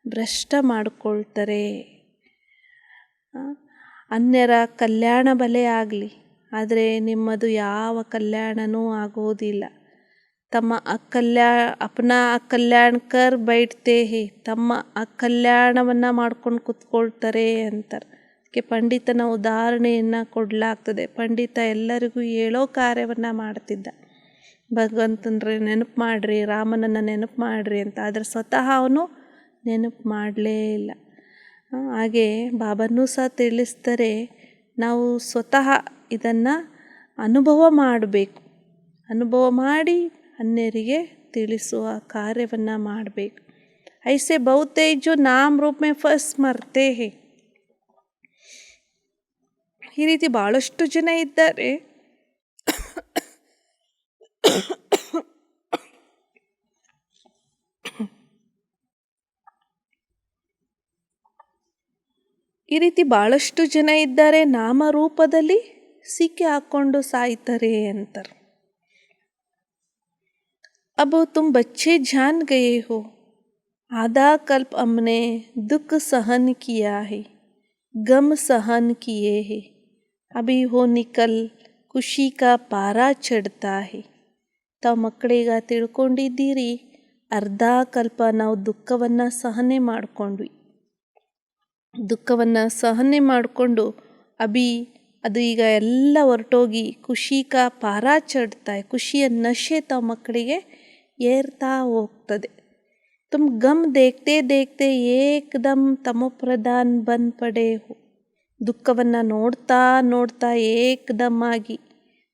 ಭ್ರಷ್ಟ ಮಾಡಿಕೊಳ್ತಾರೆ. ಅನ್ಯರ ಕಲ್ಯಾಣ ಬಲೆ ಆಗಲಿ, ಆದರೆ ನಿಮ್ಮದು ಯಾವ ಕಲ್ಯಾಣನೂ ಆಗೋದಿಲ್ಲ. ತಮ್ಮ ಅಪನ ಅಕಲ್ಯಾಣ ಕರ್ ಬೈಟ್ತೆ ಹೇ, ತಮ್ಮ ಅಕಲ್ಯಾಣವನ್ನು ಮಾಡ್ಕೊಂಡು ಕೂತ್ಕೊಳ್ತಾರೆ ಅಂತಾರೆ. ಅದಕ್ಕೆ ಪಂಡಿತನ ಉದಾಹರಣೆಯನ್ನು ಕೊಡಲಾಗ್ತದೆ. ಪಂಡಿತ ಎಲ್ಲರಿಗೂ ಹೇಳೋ ಕಾರ್ಯವನ್ನು ಮಾಡ್ತಿದ್ದ. ಭಗವಂತನ ನೆನಪು ಮಾಡಿರಿ, ರಾಮನನ್ನು ನೆನಪು ಮಾಡಿರಿ ಅಂತ. ಆದರೆ ಸ್ವತಃ ಅವನು ನೆನಪು ಮಾಡಲೇ ಇಲ್ಲ. ಹಾಗೆ ಬಾಬನೂ ಸಹ ತಿಳಿಸ್ತಾರೆ, ನಾವು ಸ್ವತಃ ಇದನ್ನು ಅನುಭವ ಮಾಡಬೇಕು. ಅನುಭವ ಮಾಡಿ ಅನ್ಯರಿಗೆ ತಿಳಿಸುವ ಕಾರ್ಯವನ್ನು ಮಾಡಬೇಕು. ಐಸೆ ಬಹುತೇ ಜೋ ನಾಮ ರೂಪ ಮೇ ಫಸ್ ಮರ್ತೆ ಹೇ. ಈ ರೀತಿ ಭಾಳಷ್ಟು ಜನ ಇದ್ದಾರೆ. ನಾಮರೂಪದಲ್ಲಿ ಸಿಕ್ಕಿ ಹಾಕ್ಕೊಂಡು ಸಾಯ್ತಾರೆ ಅಂತಾರೆ. अब तुम बच्चे जान गए हो, आधा कल्प हमने दुख सहन किया है, गम सहन किए हैं, अभी हो निकल ಖುಷಿ ಕಾ ಪಾರ ಚಡ್ತಾ ಹೇ. ತಾವು ಮಕ್ಕಳೀಗ ತಿಳ್ಕೊಂಡಿದ್ದೀರಿ, ಅರ್ಧ ಕಲ್ಪ ನಾವು ದುಃಖವನ್ನು ಸಹನೆ ಮಾಡಿಕೊಂಡ್ವಿ. ದುಃಖವನ್ನು ಸಹನೆ ಮಾಡಿಕೊಂಡು ಅದು ಈಗ ಎಲ್ಲ ಹೊರಟೋಗಿ ಖುಷಿ ಕಾ ಪಾರ ಚಡ್ತಾ ಹೇ, ಖುಷಿಯ ನಶೆ ತಾವು ಮಕ್ಕಳಿಗೆ ಏರ್ತಾ ಹೋಗ್ತದೆ. ತುಮ್ ಗಮ್ ದೇಖ್ತೆ ದೇಖ್ತೆ ಏಕದಮ್ ತಮೋಪ್ರಧಾನ್ ಬನ್ ಪಡೆ ಹೋ. ದುಃಖವನ್ನು ನೋಡ್ತಾ ನೋಡ್ತಾ ಏಕದಮ್ ಆಗಿ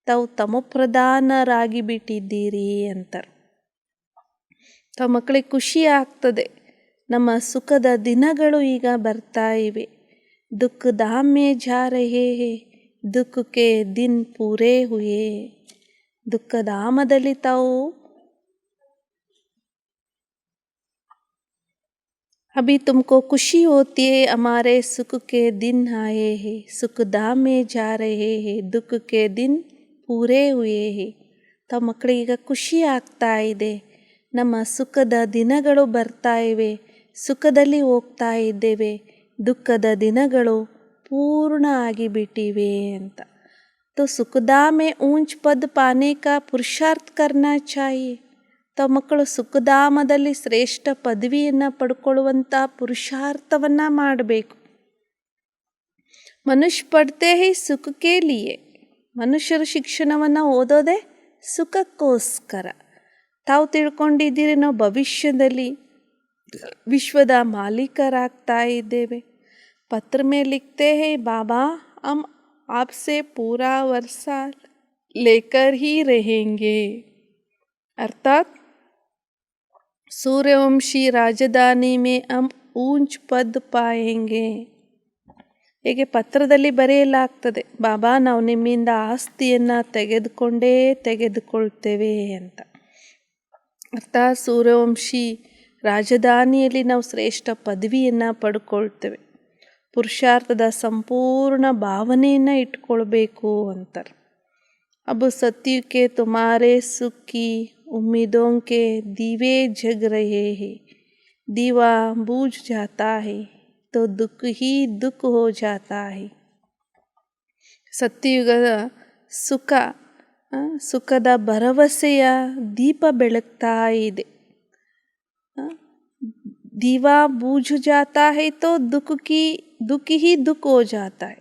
ತಾವು ತಮೋಪ್ರಧಾನರಾಗಿ ಬಿಟ್ಟಿದ್ದೀರಿ ಅಂತಾರೆ. ತಾವು ಮಕ್ಕಳಿಗೆ ಖುಷಿ ಆಗ್ತದೆ, ನಮ್ಮ ಸುಖದ ದಿನಗಳು ಈಗ ಬರ್ತಾ ಇವೆ. ದುಃಖ ಧಾಮೆ ಜಾ ರಹೇ ಹೇ, ದುಃಖಕ್ಕೆ ದಿನ್ ಪೂರೇ ಹುಯೇ. ದುಃಖಧಾಮದಲ್ಲಿ ತಾವು अभी तुमको खुशी होती है हमारे सुख के दिन आए हैं, सुख धाम में जा रहे हैं, दुख के दिन पूरे हुए हैं. ತಾವು ಮಕ್ಕಳಿಗೀಗ ಖುಷಿ ಆಗ್ತಾ ಇದೆ, ನಮ್ಮ ಸುಖದ ದಿನಗಳು ಬರ್ತಾ ಇವೆ, ಸುಖದಲ್ಲಿ ಹೋಗ್ತಾ ಇದ್ದೇವೆ, ದುಃಖದ ದಿನಗಳು ಪೂರ್ಣ ಆಗಿಬಿಟ್ಟಿವೆ ಅಂತ. तो सुखधाम में ऊंच पद पाने का पुरुषार्थ करना चाहिए. ತಾವು ಮಕ್ಕಳು ಸುಖಧಾಮದಲ್ಲಿ ಶ್ರೇಷ್ಠ ಪದವಿಯನ್ನು ಪಡ್ಕೊಳ್ಳುವಂಥ ಪುರುಷಾರ್ಥವನ್ನು ಮಾಡಬೇಕು. ಮನುಷ್ಯ ಪಡ್ತೇ ಹೇ ಸುಖಕ್ಕೆ ಲಿಯೇ. ಮನುಷ್ಯರು ಶಿಕ್ಷಣವನ್ನು ಓದೋದೇ ಸುಖಕ್ಕೋಸ್ಕರ. ತಾವು ತಿಳ್ಕೊಂಡಿದ್ದೀರಿ, ನಾವು ಭವಿಷ್ಯದಲ್ಲಿ ವಿಶ್ವದ ಮಾಲೀಕರಾಗ್ತಾ ಇದ್ದೇವೆ. ಪತ್ರ ಮೇ ಲಿಖ್ತೆ ಹೇ ಬಾಬಾ ಹಮ್ आपसे पूरा वर्षा लेकर ही रहेंगे. अर्थात सूर्यवंशी राजधानी में हम ऊंच पद पाएंगे. ಹೀಗೆ ಪತ್ರದಲ್ಲಿ ಬರೆಯಲಾಗ್ತದೆ, ಬಾಬಾ ನಾವು ನಿಮ್ಮಿಂದ ಆಸ್ತಿಯನ್ನು ತೆಗೆದುಕೊಳ್ತೇವೆ ಅಂತ. ಅರ್ಥಾತ್ ಸೂರ್ಯವಂಶಿ ರಾಜಧಾನಿಯಲ್ಲಿ ನಾವು ಶ್ರೇಷ್ಠ ಪದವಿಯನ್ನು ಪಡ್ಕೊಳ್ತೇವೆ. ಪುರುಷಾರ್ಥದ ಸಂಪೂರ್ಣ ಭಾವನೆಯನ್ನು ಇಟ್ಕೊಳ್ಬೇಕು ಅಂತಾರೆ. अब सत्य के तुम्हारे सुख की उम्मीदों के दीवे जग रहे हैं, दीवा बूझ जाता है तो दुख ही दुख हो जाता है. ಸತ್ಯಯುಗದ ಸುಖದ ಭರವಸೆಯ ದೀಪ ಬೆಳಗ್ತಾ ಇದೆ. ದೀವಾ ಬೂझ ಜಾತಾ ಹೈ ತೋ ದುಃಖ ಹಿ ದುಃಖ ಹೋ ಜಾತಾ ಹೈ.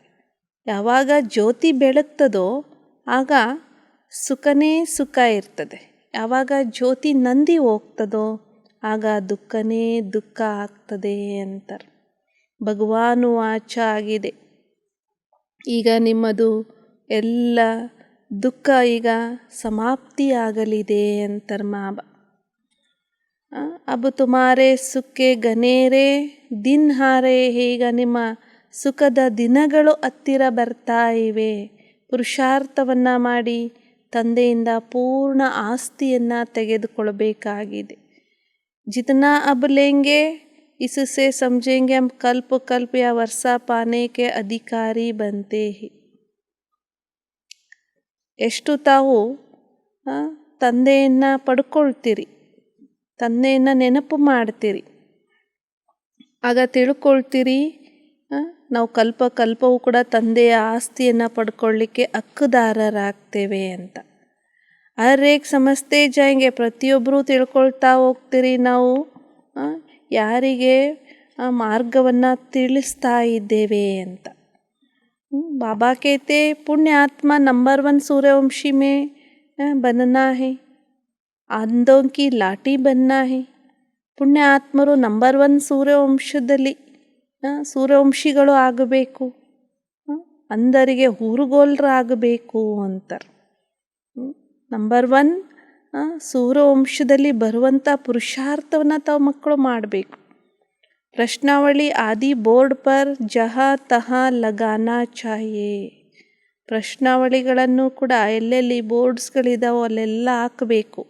ಯಾವಾಗ ಜ್ಯೋತಿ ಬೆಳಗ್ತದೋ ಆಗ ಸುಖನೇ ಸುಖ ಇರ್ತದೆ. ಯಾವಾಗ ಜ್ಯೋತಿ ನಂದಿ ಹೋಗ್ತದೋ ಆಗ ದುಃಖನೇ ದುಃಖ ಆಗ್ತದೆ ಅಂತಾರೆ. ಭಗವಾನು ವಾಚ ಆಗಿದೆ. ಈಗ ನಿಮ್ಮದು ಎಲ್ಲ ದುಃಖ ಈಗ ಸಮಾಪ್ತಿಯಾಗಲಿದೆ ಅಂತಾರೆ ಮಾಬ. ಅಬ್ ತುಮಾರೆ ಸುಖೆ ಗನೇರೆ ದಿನ್ ಹಾರೆ. ಈಗ ನಿಮ್ಮ ಸುಖದ ದಿನಗಳು ಹತ್ತಿರ ಬರ್ತಾ ಇವೆ. ಪುರುಷಾರ್ಥವನ್ನು ಮಾಡಿ ತಂದೆಯಿಂದ ಪೂರ್ಣ ಆಸ್ತಿಯನ್ನು ತೆಗೆದುಕೊಳ್ಬೇಕಾಗಿದೆ. ಜಿತನಾ ಅಬ್ ಲೇಂಗೆ इससे समझेंगे हम कल्प कल्प या वर्षा पाने के अधिकारी बनते हैं. ಎಷ್ಟು ತಾವು ತಂದೆಯನ್ನು ಪಡ್ಕೊಳ್ತೀರಿ, ತಂದೆಯನ್ನು ನೆನಪು ಮಾಡ್ತೀರಿ, ಆಗ ತಿಳ್ಕೊಳ್ತೀರಿ ನಾವು ಕಲ್ಪವೂ ಕೂಡ ತಂದೆಯ ಆಸ್ತಿಯನ್ನು ಪಡ್ಕೊಳ್ಳಿಕ್ಕೆ ಹಕ್ಕುದಾರರಾಗ್ತೇವೆ ಅಂತ. ಹರೇಕ್ ಸಮಸ್ತೆ ಜಾಯಂಗೆ, ಪ್ರತಿಯೊಬ್ಬರೂ ತಿಳ್ಕೊಳ್ತಾ ಹೋಗ್ತೀರಿ ನಾವು ಯಾರಿಗೆ ಮಾರ್ಗವನ್ನು ತಿಳಿಸ್ತಾ ಇದ್ದೇವೆ ಅಂತ. ಬಾಬಾ ಕೇತೆ ಪುಣ್ಯ ಆತ್ಮ ನಂಬರ್ 1 सूर्यवंशी में बनना है, अंधों की लाठी बनना है. ಪುಣ್ಯ ಆತ್ಮರು ನಂಬರ್ 1 ಸೂರ್ಯವಂಶಿಗಳು ಆಗಬೇಕು, ಅಂಧರಿಗೆ ಊರುಗೋಲರಾಗಬೇಕು ಅಂತಾರೆ. ನಂಬರ್ 1 ಸೂರ್ಯವಂಶದಲ್ಲಿ ಬರುವಂಥ ಪುರುಷಾರ್ಥವನ್ನು ತಾವು ಮಕ್ಕಳು ಮಾಡಬೇಕು. ಪ್ರಶ್ನಾವಳಿ ಆದಿ ಬೋರ್ಡ್ ಪರ್ ಜಹಾ ತಹಾ ಲಗಾನಾ ಚಾಹಿಯೇ. ಪ್ರಶ್ನಾವಳಿಗಳನ್ನು ಕೂಡ ಎಲ್ಲೆಲ್ಲಿ ಬೋರ್ಡ್ಸ್ಗಳಿದಾವೋ ಅಲ್ಲೆಲ್ಲ ಹಾಕಬೇಕು.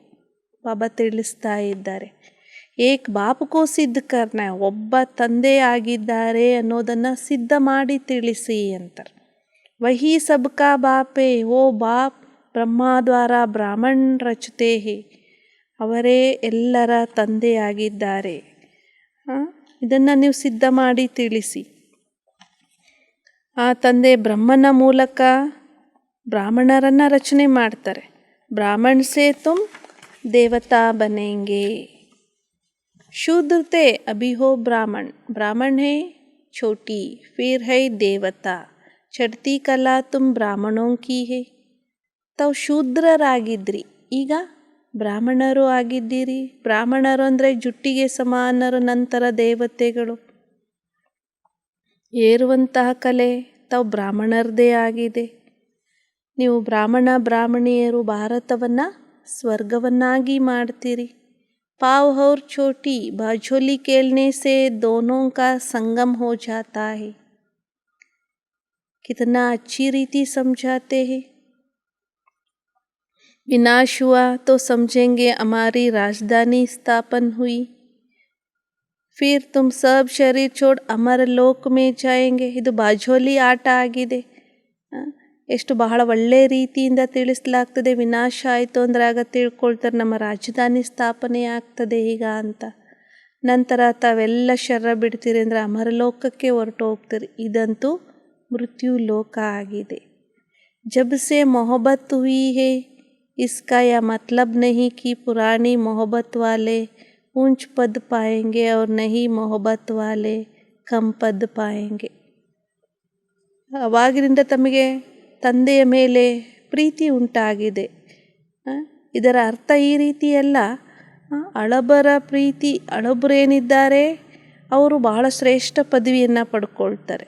ಬಾಬಾ ತಿಳಿಸ್ತಾ ಇದ್ದಾರೆ. ಏಕ್ ಬಾಪ್ಕೋ ಸಿದ್ಧ ಕರ್ನ, ಒಬ್ಬ ತಂದೆ ಆಗಿದ್ದಾರೆ ಅನ್ನೋದನ್ನು ಸಿದ್ಧ ಮಾಡಿ ತಿಳಿಸಿ ಅಂತಾರೆ. ವಹಿ ಸಬ್ಕಾ ಬಾಪೇ, ಓ ಬಾಪ್ ಬ್ರಹ್ಮದ್ವಾರ ಬ್ರಾಹ್ಮಣ್ ರಚತೆ ಹೇ, ಅವರೇ ಎಲ್ಲರ ತಂದೆಯಾಗಿದ್ದಾರೆ. ಇದನ್ನು ನೀವು ಸಿದ್ಧ ಮಾಡಿ ತಿಳಿಸಿ. ಆ ತಂದೆ ಬ್ರಹ್ಮನ ಮೂಲಕ ಬ್ರಾಹ್ಮಣರನ್ನು ರಚನೆ ಮಾಡ್ತಾರೆ. ಬ್ರಾಹ್ಮಣ್ ಸೇ ತುಮ್ ದೇವತಾ ಬನೆಂಗೆ. ಶೂದ್ರ ತೇ ಅಭಿ ಹೋ ಬ್ರಾಹ್ಮಣ್, ಬ್ರಾಹ್ಮಣ್ ಹೇ ಛೋಟಿ, ಫಿರ್ ಹೈ ದೇವತಾ, ಚಡ್ತಿ ಕಲಾ ತುಮ್ ಬ್ರಾಹ್ಮಣೋಂ ಕಿ ಹೇ. ತಾವು ಶೂದ್ರರಾಗಿದ್ರಿ, ಈಗ ಬ್ರಾಹ್ಮಣರು ಆಗಿದ್ದೀರಿ. ಬ್ರಾಹ್ಮಣರು ಅಂದರೆ ಜುಟ್ಟಿಗೆ ಸಮಾನರು, ನಂತರ ದೇವತೆಗಳು. ಏರುವಂತಹ ಕಲೆ ತಾವು ಬ್ರಾಹ್ಮಣರದೇ ಆಗಿದೆ. ನೀವು ಬ್ರಾಹ್ಮಣಿಯರು ಭಾರತವನ್ನು ಸ್ವರ್ಗವನ್ನಾಗಿ ಮಾಡ್ತೀರಿ. ಪಾವ್ और छोटी बाझोली खेलने से दोनों का संगम हो जाता है. कितना अच्छी रीति समझाते हैं. विनाश हुआ तो समझेंगे हमारी राजधानी स्थापन हुई, फिर तुम सब शरीर छोड़ अमर लोक में जाएंगे. ಇದು ಬಾಜೋಲಿ ಆಟ ಆಗಿದೆ. ಎಷ್ಟು ಬಹಳ ಒಳ್ಳೆ ರೀತಿಯಿಂದ ತಿಳಿಸಲಾಗ್ತದೆ. ವಿನಾಶ ಆಯಿತು ಅಂದರೆ ಆಗ ತಿಳ್ಕೊಳ್ತಾರೆ ನಮ್ಮ ರಾಜಧಾನಿ ಸ್ಥಾಪನೆ ಆಗ್ತದೆ ಈಗ ಅಂತ. ನಂತರ ತಾವೆಲ್ಲ ಶರೀರ ಬಿಡ್ತೀರಿ ಅಂದರೆ ಅಮರಲೋಕಕ್ಕೆ ಹೊರಟು ಹೋಗ್ತೀರಿ. ಇದಂತೂ ಮೃತ್ಯು ಲೋಕ ಆಗಿದೆ. ಜಬ್ ಸೆ ಮೊಹಬ್ಬತ್ ಹುಯಿ ಹೇ, इसका यह मतलब नहीं कि पुरानी मोहब्बत वाले ऊंच पद पाएंगे और नहीं मोहब्बत वाले कम पद पाएंगे. ಅವಾಗಿನಿಂದ ತಮಗೆ ತಂದೆಯ ಮೇಲೆ ಪ್ರೀತಿ ಉಂಟಾಗಿದೆ. ಇದರ ಅರ್ಥ ಈ ರೀತಿಯಲ್ಲ, ಹಳಬರ ಪ್ರೀತಿ, ಹಳಬರೇನಿದ್ದಾರೆ ಅವರು ಬಹಳ ಶ್ರೇಷ್ಠ ಪದವಿಯನ್ನು ಪಡ್ಕೊಳ್ತಾರೆ.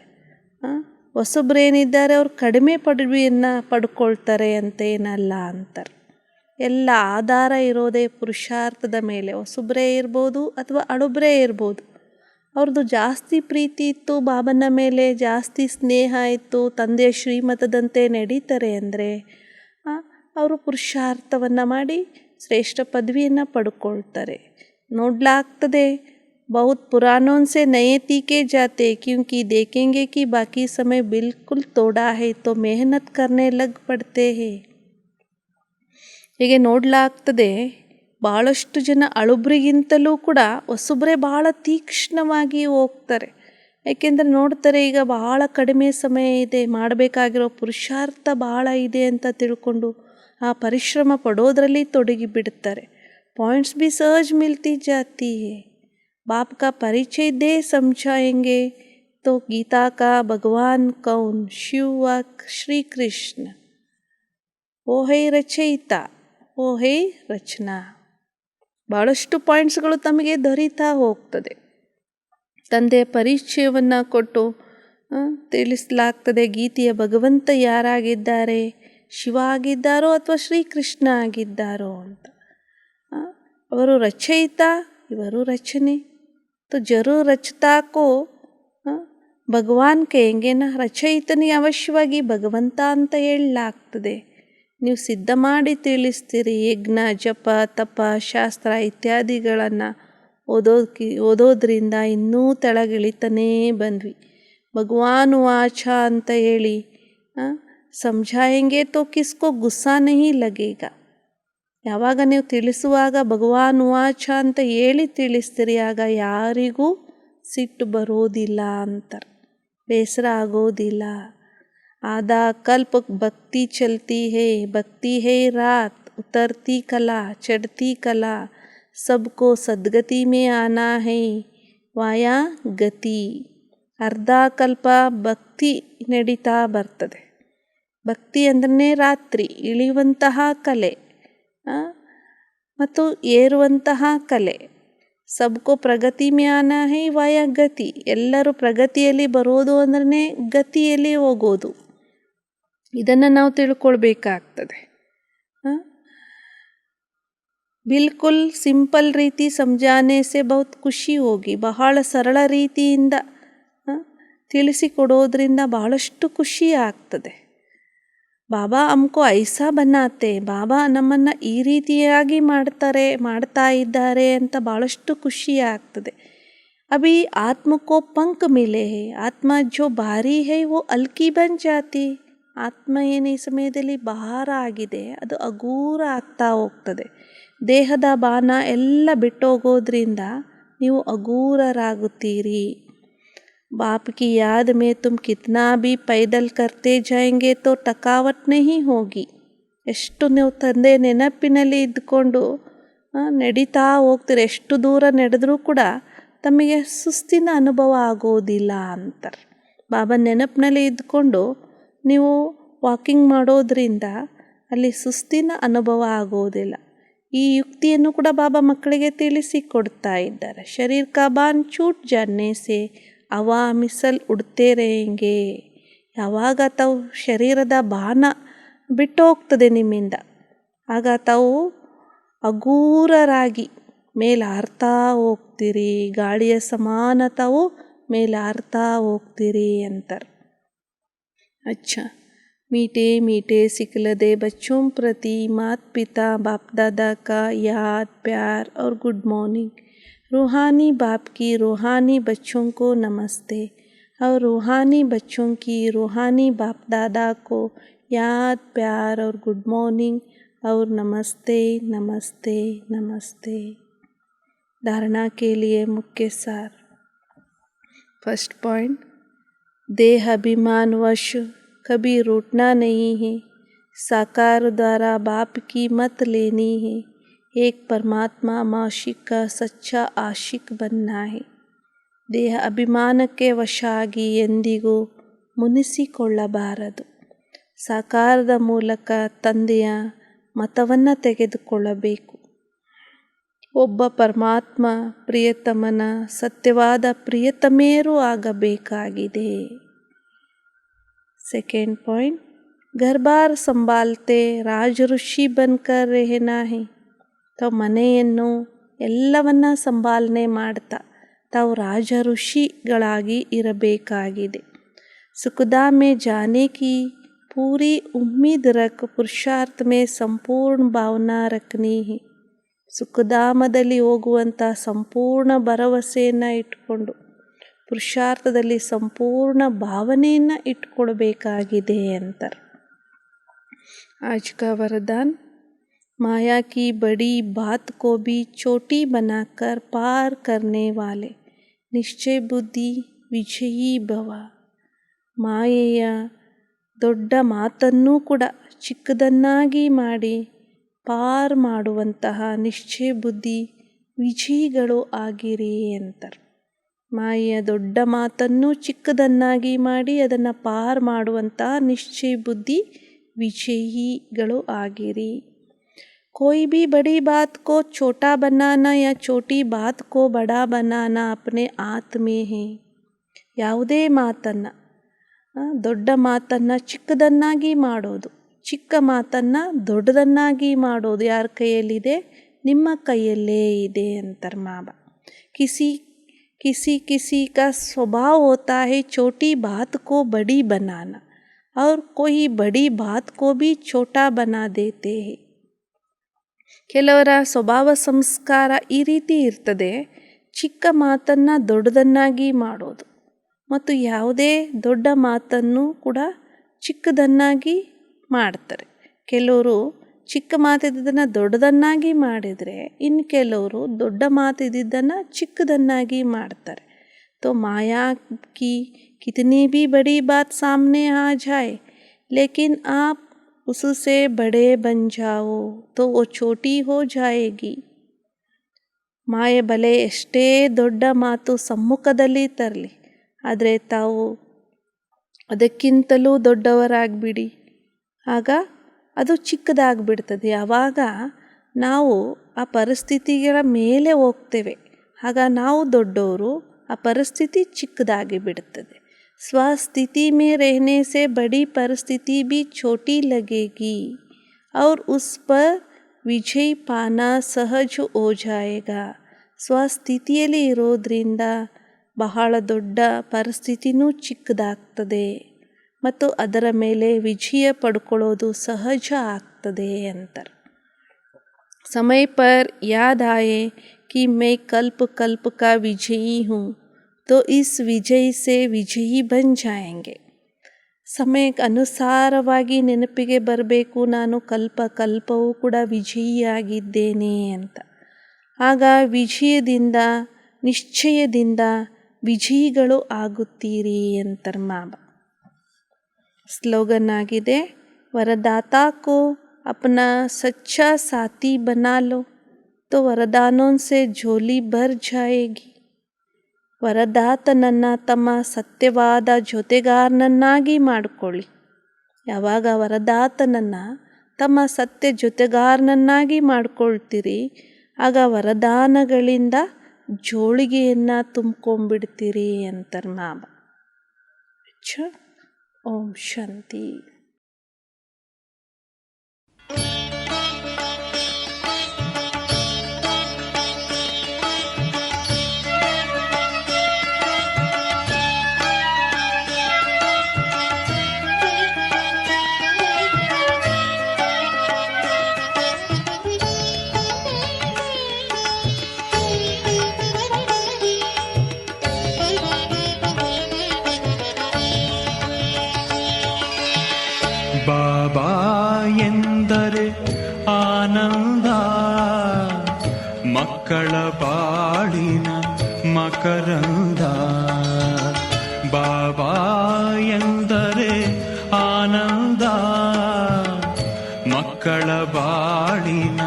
ಹೊಸಬ್ರೇನಿದ್ದಾರೆ ಅವರು ಕಡಿಮೆ ಪದವಿಯನ್ನು ಪಡ್ಕೊಳ್ತಾರೆ ಅಂತೇನಲ್ಲ ಅಂತಾರೆ. ಎಲ್ಲ ಆಧಾರ ಇರೋದೇ ಪುರುಷಾರ್ಥದ ಮೇಲೆ. ಹೊಸಬ್ರೇ ಇರ್ಬೋದು ಅಥವಾ ಹಳಬ್ರೇ ಇರ್ಬೋದು. ಅವ್ರದ್ದು ಜಾಸ್ತಿ ಪ್ರೀತಿ ಇತ್ತು, ಬಾಬನ ಮೇಲೆ ಜಾಸ್ತಿ ಸ್ನೇಹ ಇತ್ತು, ತಂದೆಯ ಶ್ರೀಮತದಂತೆ ನಡೀತಾರೆ ಅಂದರೆ ಅವರು ಪುರುಷಾರ್ಥವನ್ನು ಮಾಡಿ ಶ್ರೇಷ್ಠ ಪದವಿಯನ್ನು ಪಡ್ಕೊಳ್ತಾರೆ. ನೋಡಲಾಗ್ತದೆ बहुत पुरानों से नए तीखे जाते, क्योंकि देखेंगे कि बाकी समय बिल्कुल तोड़ा है तो मेहनत करने लग पड़ते हैं. ಹೀಗೆ ನೋಡಲಾಗ್ತದೆ ಭಾಳಷ್ಟು ಜನ ಹಳುಬ್ರಿಗಿಂತಲೂ ಕೂಡ ಹೊಸಬ್ರೆ ಭಾಳ ತೀಕ್ಷ್ಣವಾಗಿ ಹೋಗ್ತಾರೆ. ಏಕೆಂದರೆ ನೋಡ್ತಾರೆ ಈಗ ಬಹಳ ಕಡಿಮೆ ಸಮಯ ಇದೆ, ಮಾಡಬೇಕಾಗಿರೋ ಪುರುಷಾರ್ಥ ಭಾಳ ಇದೆ ಅಂತ ತಿಳ್ಕೊಂಡು ಆ ಪರಿಶ್ರಮ ಪಡೋದರಲ್ಲಿ ತೊಡಗಿ ಬಿಡ್ತಾರೆ. ಪಾಯಿಂಟ್ಸ್ ಬಿ ಸಹಜ್ ಮಿಲ್ತಿ ಜಾತಿ ಹೇ. बाप का परिचय दे समझाएंगे तो गीता का भगवान कौन, शिव व श्री कृष्ण, वो है ರಚಯಿತ, वो है ರಚನಾ. ಭಾಳಷ್ಟು ಪಾಯಿಂಟ್ಸ್ಗಳು ತಮಗೆ ದೊರೀತಾ ಹೋಗ್ತದೆ. ತಂದೆಯ ಪರಿಚಯವನ್ನು ಕೊಟ್ಟು ತಿಳಿಸಲಾಗ್ತದೆ ಗೀತೆಯ ಭಗವಂತ ಯಾರಾಗಿದ್ದಾರೆ, ಶಿವ ಆಗಿದ್ದಾರೋ ಅಥವಾ ಶ್ರೀಕೃಷ್ಣ ಆಗಿದ್ದಾರೋ ಅಂತ. ಅವರು ರಚಯಿತ, ಇವರು ರಚನೆ. तो जरूर रचता को ಭಗವಾನ್ ಕहेंगे ना. ರಚಯಿತನಿಗೆ ಅವಶ್ಯವಾಗಿ ಭಗವಂತ ಅಂತ ಹೇಳಲಾಗ್ತದೆ. ನೀವು ಸಿದ್ಧ ಮಾಡಿ ತಿಳಿಸ್ತೀರಿ. ಯಜ್ಞ, ಜಪ, ತಪ, ಶಾಸ್ತ್ರ ಇತ್ಯಾದಿಗಳನ್ನು ಓದೋದ್ರಿಂದ ಇನ್ನೂ ತೆಳಗಿಳಿತಾನೇ ಬಂದ್ವಿ. ಭಗವಾನ್ ವಾಚ ಅಂತ ಹೇಳಿ ಸಮझाएंगे तो किसको गुस्सा नहीं लगेगा. ಯಾವಾಗ ನೀವು ತಿಳಿಸುವಾಗ ಭಗವಾನ್ ವಾಚ ಅಂತ ಹೇಳಿ ತಿಳಿಸ್ತೀರಿ, ಆಗ ಯಾರಿಗೂ ಸಿಟ್ಟು ಬರೋದಿಲ್ಲ ಅಂತಾರೆ, ಬೇಸರ ಆಗೋದಿಲ್ಲ. आधा कल्प भक्ति चलती है रात, उतरती कला चढ़ती कला, सबको सद्गति में आना है वाया गति. ಅರ್ಧ ಕಲ್ಪ ಭಕ್ತಿ ನಡೀತಾ ಬರ್ತದೆ. ಭಕ್ತಿ ಅಂದ್ರೆ ರಾತ್ರಿ ಇಳಿಯುವಂತಹ ಕಲೆ ಮತ್ತು ಏರುವಂತಹ ಕಲೆ. ಸಬ್ಕೋ ಪ್ರಗತಿ ಮೇ ಆನಾ ಹೈ ವಾಯ ಗತಿ. ಎಲ್ಲರೂ ಪ್ರಗತಿಯಲ್ಲಿ ಬರೋದು ಅಂದ್ರೆ ಗತಿಯಲ್ಲಿ ಹೋಗೋದು. ಇದನ್ನು ನಾವು ತಿಳ್ಕೊಳ್ಬೇಕಾಗ್ತದೆ. ಬಿಲ್ಕುಲ್ ಸಿಂಪಲ್ ರೀತಿ ಸಮझाने से बहुत ಖುಷಿ ಹೋಗಿ. ಬಹಳ ಸರಳ ರೀತಿಯಿಂದ ತಿಳಿಸಿಕೊಡೋದ್ರಿಂದ ಬಹಳಷ್ಟು ಖುಷಿ ಆಗ್ತದೆ. ಬಾಬಾ ಹಮ್ಕೋ ಐಸಾ ಬನಾತೆ, ಬಾಬಾ ನಮ್ಮನ್ನು ಈ ರೀತಿಯಾಗಿ ಮಾಡ್ತಾ ಇದ್ದಾರೆ ಅಂತ ಭಾಳಷ್ಟು ಖುಷಿ ಆಗ್ತದೆ. ಅಭಿ ಆತ್ಮಕೋ ಪಂಕ್ ಮಿಲೆ ಹೈ, ಆತ್ಮ ಜೋ ಭಾರಿ ಹೈ ವೋ ಹಲ್ಕಿ ಬನ್ ಜಾತಿ. ಆತ್ಮ ಏನು ಈ ಸಮಯದಲ್ಲಿ ಭಾರ ಆಗಿದೆ, ಅದು ಹಗೂರ ಆಗ್ತಾ ಹೋಗ್ತದೆ. ದೇಹದ ಬಾಣ ಎಲ್ಲ ಬಿಟ್ಟೋಗೋದ್ರಿಂದ ನೀವು ಹಗೂರರಾಗುತ್ತೀರಿ. बाप की याद में तुम कितना भी पैदल करते जाएंगे तो थकावट नहीं होगी. ಎಷ್ಟು ನೀವು ತಂದೆ ನೆನಪಿನಲ್ಲಿ ಇದ್ದುಕೊಂಡು ನಡೀತಾ ಹೋಗ್ತೀರಿ, ಎಷ್ಟು ದೂರ ನಡೆದರೂ ಕೂಡ ತಮಗೆ ಸುಸ್ತಿನ ಅನುಭವ ಆಗೋದಿಲ್ಲ ಅಂತಾರೆ. ಬಾಬಾ ನೆನಪಿನಲ್ಲಿ ಇದ್ದುಕೊಂಡು ನೀವು ವಾಕಿಂಗ್ ಮಾಡೋದ್ರಿಂದ ಅಲ್ಲಿ ಸುಸ್ತಿನ ಅನುಭವ ಆಗೋದಿಲ್ಲ. ಈ ಯುಕ್ತಿಯನ್ನು ಕೂಡ ಬಾಬಾ ಮಕ್ಕಳಿಗೆ ತಿಳಿಸಿಕೊಡ್ತಾ ಇದ್ದಾರೆ. ಶರೀರ್ ಕಾ ಬಾನ್ ಚೂಟ್ ಜಾನೆ ಸೆ ಅವಾ ಮಿಸಲ್ ಉಡ್ತೇ ರೇಂಗೆ. ಯಾವಾಗ ತಾವು ಶರೀರದ ಬಾಣ ಬಿಟ್ಟು ಹೋಗ್ತದೆ ನಿಮ್ಮಿಂದ, ಆಗ ತಾವು ಹಗೂರರಾಗಿ ಮೇಲಾರ್ತಾ ಹೋಗ್ತೀರಿ, ಗಾಳಿಯ ಸಮಾನ ತಾವು ಮೇಲಾರ್ತಾ ಹೋಗ್ತೀರಿ ಅಂತಾರೆ. अच्छा, मीठे मीठे सिखलदे बच्चों प्रति माता पिता बाप दादा का याद, प्यार और गुड मॉर्निंग. रूहानी बाप की रूहानी बच्चों को नमस्ते और रूहानी बच्चों की रूहानी बाप दादा को याद, प्यार और गुड मॉर्निंग और नमस्ते नमस्ते नमस्ते. धारणा के लिए मुख्य सार. फर्स्ट पॉइंट, देह अभिमान वश कभी रूठना नहीं है. साकार द्वारा बाप की मत लेनी है. एक परमात्मा माशिक का सच्चा आशिक बनना है. ದೇಹ ಅಭಿಮಾನಕ್ಕೆ ವಶ ಆಗಿ ಎಂದಿಗೂ ಮುನಿಸಿಕೊಳ್ಳಬಾರದು. ಸಾಕಾರದ ಮೂಲಕ ತಂದೆಯ ಮತವನ್ನು ತೆಗೆದುಕೊಳ್ಳಬೇಕು. ಒಬ್ಬ ಪರಮಾತ್ಮ ಪ್ರಿಯತಮನ ಸತ್ಯವಾದ ಪ್ರಿಯತಮೆಯರೂ ಆಗಬೇಕಾಗಿದೆ. ಸೆಕೆಂಡ್ ಪಾಯಿಂಟ್, घर बार संभालते राज ಋಷಿ ಬನ್ಕರ್ ರೆಹನಾ ಹೈ. ತಾವು ಮನೆಯನ್ನು ಎಲ್ಲವನ್ನ ಸಂಭಾಲನೆ ಮಾಡ್ತಾ ತಾವು ರಾಜ ಋಷಿಗಳಾಗಿ ಇರಬೇಕಾಗಿದೆ. ಸುಖದ ಮೇ ಜಾನೆ ಕಿ ಪೂರಿ ಉಮ್ಮೀದ್ ರಖ್ ಪುರುಷಾರ್ಥ ಮೇ ಸಂಪೂರ್ಣ ಭಾವನಾ ರಖನಿ ಹೈ. ಸುಖಧಾಮದಲ್ಲಿ ಹೋಗುವಂಥ ಸಂಪೂರ್ಣ ಭರವಸೆಯನ್ನು ಇಟ್ಕೊಂಡು ಪುರುಷಾರ್ಥದಲ್ಲಿ ಸಂಪೂರ್ಣ ಭಾವನೆಯನ್ನು ಇಟ್ಕೊಳ್ಬೇಕಾಗಿದೆ ಅಂತಾರೆ. आज का वरदान, माया की बड़ी बात को भी छोटी बनाकर पार करने वाले निश्चय बुद्धि ವಿಜಯೀ ಭವ. ಮಾಯೆಯ ದೊಡ್ಡ ಮಾತನ್ನೂ ಕೂಡ ಚಿಕ್ಕದನ್ನಾಗಿ ಮಾಡಿ ಪಾರ್ ಮಾಡುವಂತಹ ನಿಶ್ಚಯ ಬುದ್ಧಿ ವಿಜಯಿಗಳು ಆಗಿರಿ ಅಂತಾರೆ. ಮಾಯೆಯ ದೊಡ್ಡ ಮಾತನ್ನು ಚಿಕ್ಕದನ್ನಾಗಿ ಮಾಡಿ ಅದನ್ನು ಪಾರು ಮಾಡುವಂಥ ನಿಶ್ಚಯ ಬುದ್ಧಿ ವಿಜಯಿಗಳು ಆಗಿರಿ. कोई भी बड़ी बात को छोटा बनाना या छोटी बात को बड़ा बनाना अपने हाथ में है. ಯಾವುದೇ ಮಾತನ್ನು, ದೊಡ್ಡ ಮಾತನ್ನು ಚಿಕ್ಕದನ್ನಾಗಿ ಮಾಡೋದು, ಚಿಕ್ಕ ಮಾತನ್ನು ದೊಡ್ಡದನ್ನಾಗಿ ಮಾಡೋದು ಯಾರ ಕೈಯಲ್ಲಿದೆ? ನಿಮ್ಮ ಕೈಯಲ್ಲೇ ಇದೆ ಅಂತಾರೆ ಮಾವ. किसी किसी का स्वभाव होता है छोटी बात को बड़ी बनाना और कोई बड़ी बात को भी छोटा बना देते हैं. ಕೆಲವರ ಸ್ವಭಾವ ಸಂಸ್ಕಾರ ಈ ರೀತಿ ಇರ್ತದೆ, ಚಿಕ್ಕ ಮಾತನ್ನು ದೊಡ್ಡದನ್ನಾಗಿ ಮಾಡೋದು ಮತ್ತು ಯಾವುದೇ ದೊಡ್ಡ ಮಾತನ್ನು ಕೂಡ ಚಿಕ್ಕದನ್ನಾಗಿ ಮಾಡ್ತಾರೆ. ಕೆಲವರು ಚಿಕ್ಕ ಮಾತಿದ್ದನ್ನು ದೊಡ್ಡದನ್ನಾಗಿ ಮಾಡಿದರೆ, ಇನ್ನು ಕೆಲವರು ದೊಡ್ಡ ಮಾತಿದ್ದನ್ನು ಚಿಕ್ಕದನ್ನಾಗಿ ಮಾಡ್ತಾರೆ. तो माया की कितनी भी बड़ी बात सामने आ जाए लेकिन आप उससे बड़े बन जाओ तो वो छोटी हो जाएगी. ಮಾಯೆ ಬಲೆ ಎಷ್ಟೇ ದೊಡ್ಡ ಮಾತು ಸಮ್ಮುಖದಲ್ಲಿ ತರಲಿ, ಆದರೆ ತಾವು ಅದಕ್ಕಿಂತಲೂ ದೊಡ್ಡವರಾಗಿಬಿಡಿ, ಆಗ ಅದು ಚಿಕ್ಕದಾಗಿಬಿಡ್ತದೆ. ಆವಾಗ ನಾವು ಆ ಪರಿಸ್ಥಿತಿಗಳ ಮೇಲೆ ಹೋಗ್ತೇವೆ, ಆಗ ನಾವು ದೊಡ್ಡವರು, ಆ ಪರಿಸ್ಥಿತಿ ಚಿಕ್ಕದಾಗಿ ಬಿಡುತ್ತದೆ. स्वस्थिति में रहने से बड़ी परिस्थिति भी छोटी लगेगी और उस पर विजय पाना सहज हो जाएगा. ಸ್ವಸ್ಥಿತಿಯಲ್ಲಿ ಇರೋದ್ರಿಂದ ಬಹಳ ದೊಡ್ಡ ಪರಿಸ್ಥಿತಿನೂ ಚಿಕ್ಕದಾಗ್ತದೆ ಮತ್ತು ಅದರ ಮೇಲೆ ವಿಜಯ ಪಡ್ಕೊಳ್ಳೋದು ಸಹಜ ಆಗ್ತದೆ ಅಂತಾರೆ. समय पर याद आए कि मैं कल्प कल्प का विजयी हूँ तो इस विजय से विजयी बन जाएंगे. ಸಮಯಕ್ಕೆ ಅನುಸಾರವಾಗಿ ನೆನಪಿಗೆ ಬರಬೇಕು, ನಾನು ಕಲ್ಪ ಕಲ್ಪವೂ ಕೂಡ ವಿಜಯಿಯಾಗಿದ್ದೇನೆ ಅಂತ. ಆಗ ವಿಜಯದಿಂದ, ನಿಶ್ಚಯದಿಂದ ವಿಜಯಿಗಳು ಆಗುತ್ತೀರಿ ಅಂತಾರೆ ಮಾವ. ಸ್ಲೋಗನ್ ಆಗಿದೆ, वरदाता को अपना सच्चा साथी बना लो तो वरदानों से झोली भर जाएगी. ವರದಾತನನ್ನು ತಮ್ಮ ಸತ್ಯವಾದ ಜೊತೆಗಾರನನ್ನಾಗಿ ಮಾಡಿಕೊಳ್ಳಿ. ಯಾವಾಗ ವರದಾತನನ್ನು ತಮ್ಮ ಸತ್ಯ ಜೊತೆಗಾರನನ್ನಾಗಿ ಮಾಡಿಕೊಳ್ತೀರಿ, ಆಗ ವರದಾನಗಳಿಂದ ಜೋಳಿಗೆಯನ್ನು ತುಂಬ್ಕೊಂಡ್ಬಿಡ್ತೀರಿ ಅಂತಾರೆ ಮಾವ. ಓಂ ಶಾಂತಿ. ಬಾಬಾ ಎಂದರೆ ಆನಂದ, ಮಕ್ಕಳ ಬಾಳಿನ ಮಕರಂದ. ಬಾಬಾ ಎಂದರೆ ಆನಂದ, ಮಕ್ಕಳ ಬಾಳಿನ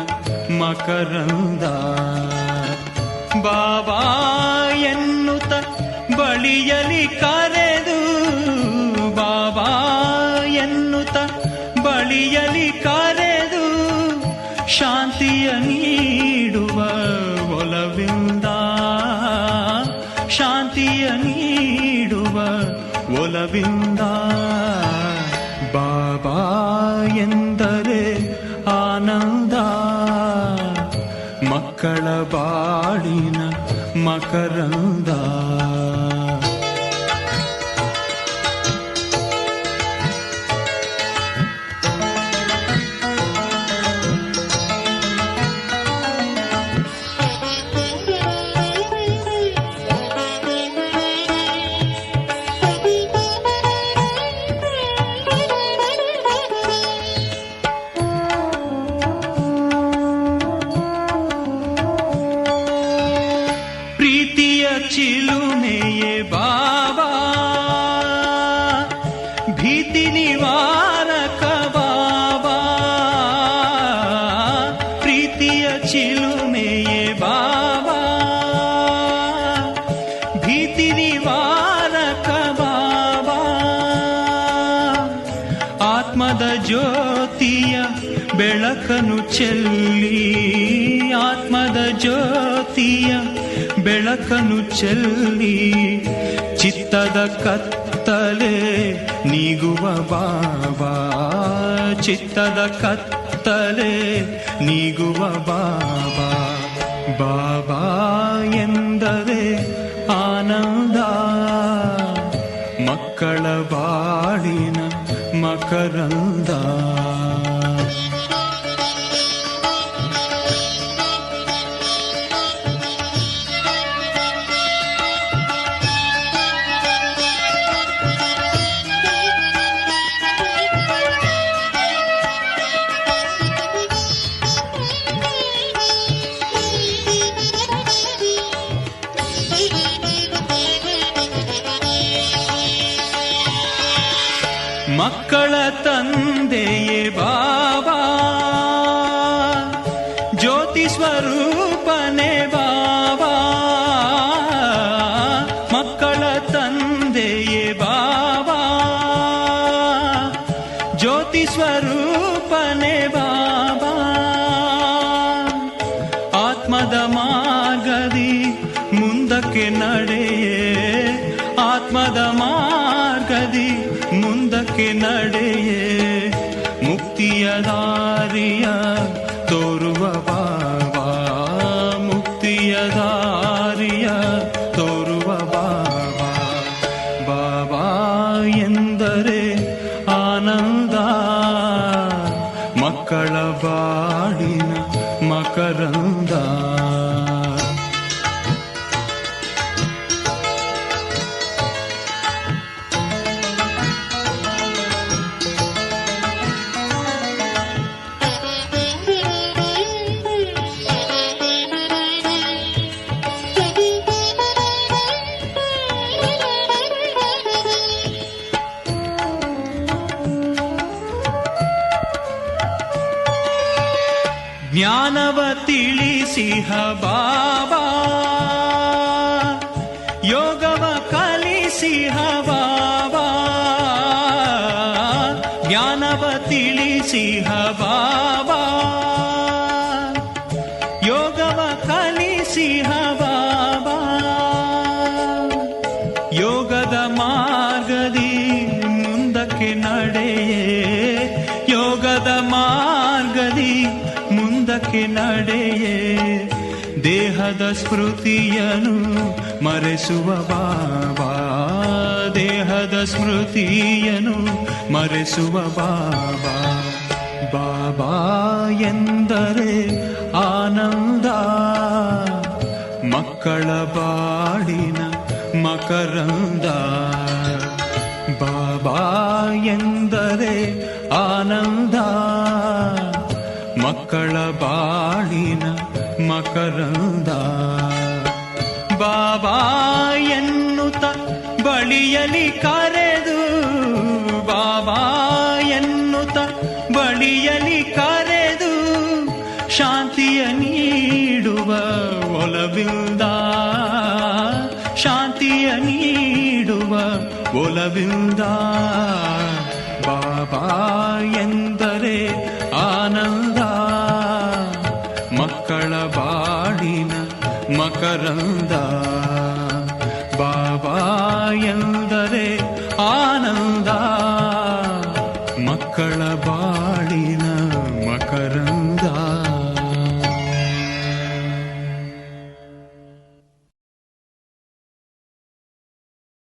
ಮಕರಂದ. ಬಾಬಾ ಎನ್ನುತ್ತ ಬಳಿಯಲಿ ಕರೆದು, ಬಾಬಾ ಎನ್ನುತ್ತ ಬಳಿಯಲಿ ಕರೆದು ಶಾಂತಿಯ ನೀಡುವ ಒಲವಿಂದ, ಶಾಂತಿಯ ನೀಡುವ ಒಲವಿಂದ. ಬಾಬಾ ಎಂದರೆ ಆನಂದ, ಮಕ್ಕಳ ಬಾಳಿನ ಮಕರಂದ. ಚಿಲುಮೆಯೇ ಬಾಬಾ, ಭೀತಿ ನಿವಾರಕ ಬಾಬಾ. ಪ್ರೀತಿಯ ಚಿಲುಮೆಯೇ ಬಾಬಾ, ಚೆಲ್ಲಿ ಆತ್ಮದ ಜ್ಯೋತಿಯ ಬೆಳಕನ್ನು ಚೆಲ್ಲಿ ಚಿತ್ತದ ಕತ್ತಲೆ ನೀಗುವ ಬಾಬಾ, ಚಿತ್ತದ ಕತ್ತಲೆ ನೀಗುವ ಬಾಬಾ. ಬಾಬಾ ಎಂದರೆ ಆನಂದ, ಮಕ್ಕಳ ಬಾಳಿನ ಮಕರಂದ. ಮಕ್ಕಳ ತಂದೆಯೇ ಬಾಬಾ, ಜ್ಯೋತಿ ಸ್ವರೂಪನೇ ಬಾಬಾ. ಮಕ್ಕಳ ತಂದೆಯೇ ಬಾಬಾ, ಜ್ಯೋತಿ ಸ್ವರೂಪನೇ ಬಾಬಾ. ಆತ್ಮದ ಮಾರ್ಗದಿ ಮುಂದಕ್ಕೆ ನಡೆಯೇ, ಆತ್ಮದ ಮಾರ್ಗದಿ ಮುಂದಕ್ಕೆ ನಡೆಯೇ, ಮುಕ್ತಿಯ ದಾರಿಯ ತೋರುವ ಬಾಬಾ, ಮುಕ್ತಿಯ ದಾರಿಯ ತೋರುವ ಬಾಬಾ. ಬಾಬಾ ಎಂದರೆ ಆನಂದ, ಮಕ್ಕಳ ಬಾಳಿನ ಮಕರಂದ. ಜ್ಞಾನವ ತಿಳಿಸಿಹ ಬಾಬಾ, ಯೋಗವ ಕಲಿಸಿಹ ಬಾಬಾ. ಜ್ಞಾನವ ತಿಳಿಸಿಹ ಬಾಬಾ, ಯೋಗವ ಕಲಿಸಿಹ ಬಾಬಾ. ಯೋಗದ ಮಾರ್ಗದಿ ಮುಂದಕ್ಕೆ ನಡೆಯೇ, ಯೋಗದ ಮಾರ್ಗದಿ ಮುಂದಕ್ಕೆ ನಡೆಯೇ, ದೇಹದ ಸ್ಮೃತಿಯನು ಮರೆಸುವ ಬಾಬಾ, ದೇಹದ ಸ್ಮೃತಿಯನು ಮರೆಸುವ ಬಾಬಾ. ಬಾಬಾ ಎಂದರೆ ಆನಂದ, ಮಕ್ಕಳ ಬಾಳಿನ ಮಕರಂದ. ಬಾಬಾ ಎಂದರೆ ಆನಂದ, ಮಕ್ಕಳ ಬಾಳಿನ ಮಕರಂದ. ಬಾಬಾ ಎನ್ನುತ್ತ ಬಳಿಯಲಿ ಕರೆದು, ಬಾಬಾ ಎನ್ನುತ್ತ ಬಳಿಯಲಿ ಕರೆದು, ಶಾಂತಿಯ ನೀಡುವ ಒಲವಿಂದ, ಶಾಂತಿಯ ನೀಡುವ ಒಲವಿಂದ. ಬಾಬಾ ಎಂದರೆ ಆನಂದ, ಮಕ್ಕಳ ಬಾಳಿನ ಮಕರಂದ. ಬಾಬಾ ಎಂದರೆ ಆನಂದ, ಮಕ್ಕಳ